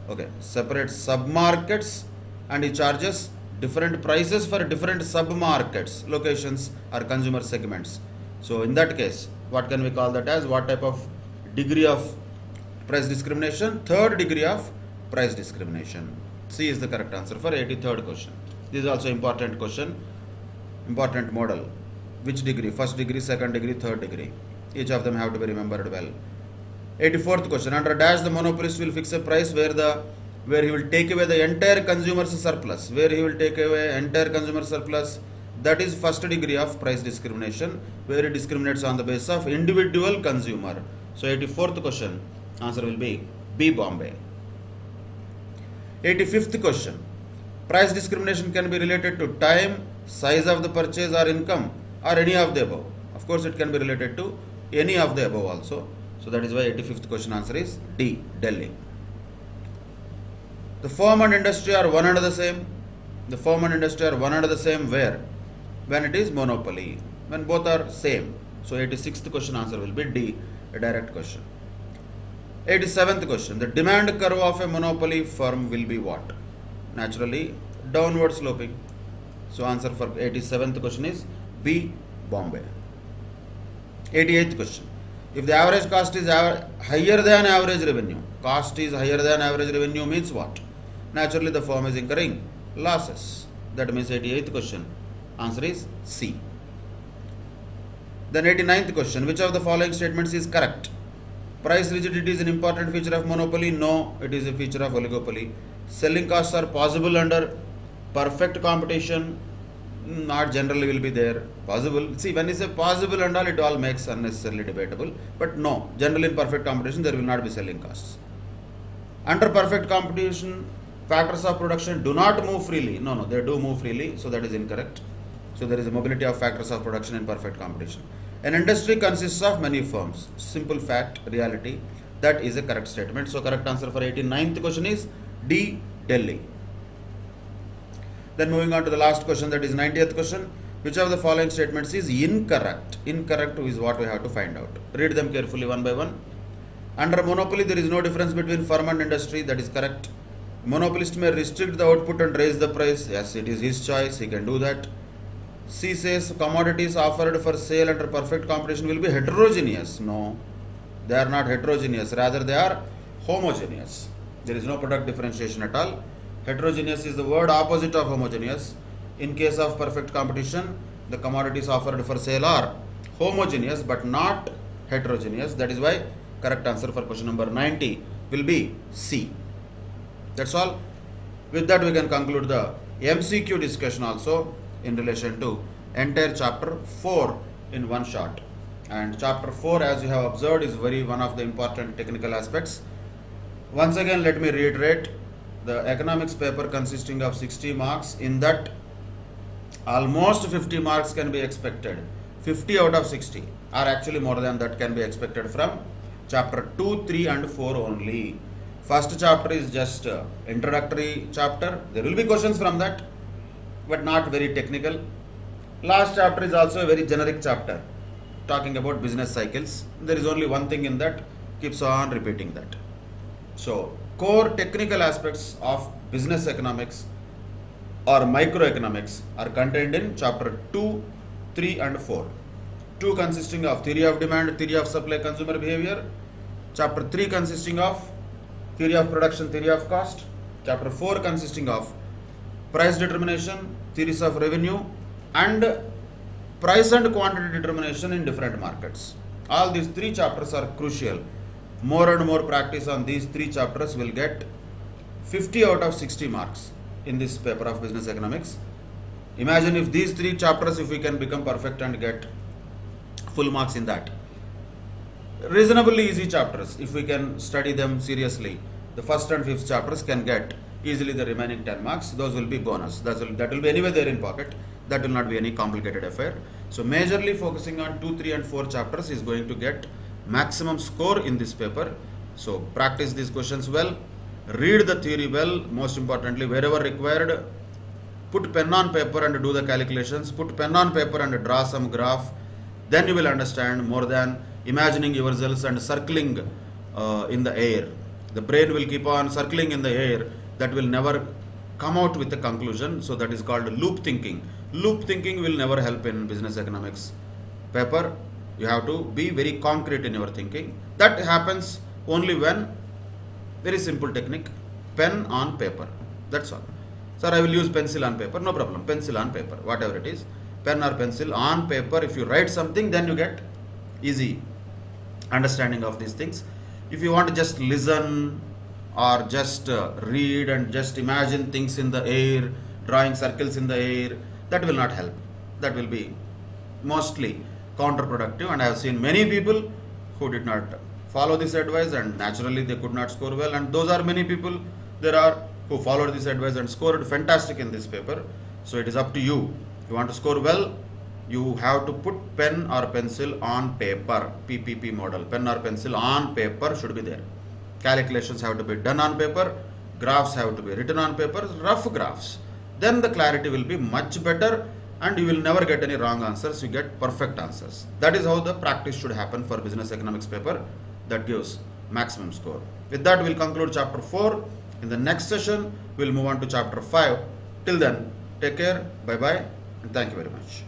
Okay, separate submarkets, and he charges different prices for different submarkets, locations or consumer segments. So in that case, what can we call that as? What type of degree of price discrimination? Third degree of price discrimination. C is the correct answer for 83rd question. This is also important question, important model. Which degree? First degree, second degree, third degree. Each of them have to be remembered well. 84th question. Under dash, the monopolist will fix a price where he will take away the entire consumer's surplus. Where he will take away entire consumer surplus. That is first degree of price discrimination, where he discriminates on the basis of individual consumer. So 84th question, answer will be B. Bombay. 85th question. Price discrimination can be related to time, size of the purchase or income, or any of the above. Of course, it can be related to any of the above also. So that is why 85th question answer is D. Delhi. The firm and industry are one and the same. The firm and industry are one and the same where? When it is monopoly. When both are same. So 86th question answer will be D. A direct question. 87th question. The demand curve of a monopoly firm will be what? Naturally, downward sloping. So answer for 87th question is B. Bombay. 88th question. If the average cost is higher than average revenue, cost is higher than average revenue means what? Naturally, the firm is incurring losses. That means 88th question. Answer is C. Then 89th question. Which of the following statements is correct? Price rigidity is an important feature of monopoly. No, it is a feature of oligopoly. Selling costs are possible under perfect competition. not generally will be there. Possible. See, when you say possible and all, it all makes unnecessarily debatable. But no, generally in perfect competition, there will not be selling costs. Under perfect competition, factors of production do not move freely. No, they do move freely, so that is incorrect. So there is a mobility of factors of production in perfect competition. An industry consists of many firms. Simple fact, reality. That is a correct statement. So correct answer for 89th question is D, Delhi. Then moving on to the last question, that is 90th question. Which of the following statements is incorrect? Incorrect is what we have to find out. Read them carefully one by one. Under monopoly, there is no difference between firm and industry. That is correct. Monopolist may restrict the output and raise the price. Yes, it is his choice. He can do that. C says commodities offered for sale under perfect competition will be heterogeneous. No, they are not heterogeneous. Rather, they are homogeneous. There is no product differentiation at all. Heterogeneous is the word opposite of homogeneous. In case of perfect competition, the commodities offered for sale are homogeneous but not heterogeneous. That is why correct answer for question number 90 will be C. That's all. With that, we can conclude the MCQ discussion also in relation to entire chapter 4 in one shot. And chapter 4, as you have observed, is one of the important technical aspects. Once again, let me reiterate, the economics paper consisting of 60 marks, in that almost 50 marks can be expected. 50 out of 60, or actually more than that, can be expected from chapter 2, 3 and 4 only. First chapter is just introductory chapter. There will be questions from that, but not very technical. Last chapter is also a very generic chapter, talking about business cycles. There is only one thing in that, keeps on repeating that. So, core technical aspects of business economics or microeconomics are contained in chapter 2, 3 and 4. 2 consisting of theory of demand, theory of supply, consumer behavior. Chapter 3 consisting of theory of production, theory of cost. Chapter 4 consisting of price determination, theories of revenue, and price and quantity determination in different markets. All these 3 chapters are crucial. More and more practice on these 3 chapters will get 50 out of 60 marks in this paper of business economics. Imagine if these 3 chapters, if we can become perfect and get full marks in that. Reasonably easy chapters, if we can study them seriously. The first and fifth chapters can get easily the remaining 10 marks. Those will be bonus. That will be anyway there in pocket. That will not be any complicated affair. So majorly focusing on 2, 3 and 4 chapters is going to get maximum score in this paper. So practice these questions well. Read the theory well. Most importantly, wherever required, put pen on paper and do the calculations. Put pen on paper and draw some graph. Then you will understand more than imagining yourselves and circling in the air. The brain will keep on circling in the air. That will never come out with a conclusion. So that is called loop thinking. Loop thinking will never help in business economics paper. You have to be very concrete in your thinking. That happens only when, very simple technique, pen on paper. That's all. Sir, I will use pencil on paper. No problem. Pencil on paper, whatever it is. Pen or pencil on paper. If you write something, then you get easy understanding of these things. If you want to just listen or just read and just imagine things in the air, drawing circles in the air, that will not help. That will be mostly counterproductive, and I have seen many people who did not follow this advice and naturally they could not score well, and those are many people there are who followed this advice and scored fantastic in this paper. So it is up to you. If you want to score well, you have to put pen or pencil on paper. PPP model, pen or pencil on paper should be there. Calculations have to be done on paper, graphs have to be written on paper, rough graphs. Then the clarity will be much better and you will never get any wrong answers, you get perfect answers. That is how the practice should happen for business economics paper. That gives maximum score. With that, we will conclude chapter 4. In the next session, we will move on to chapter 5. Till then, take care, bye bye, and thank you very much.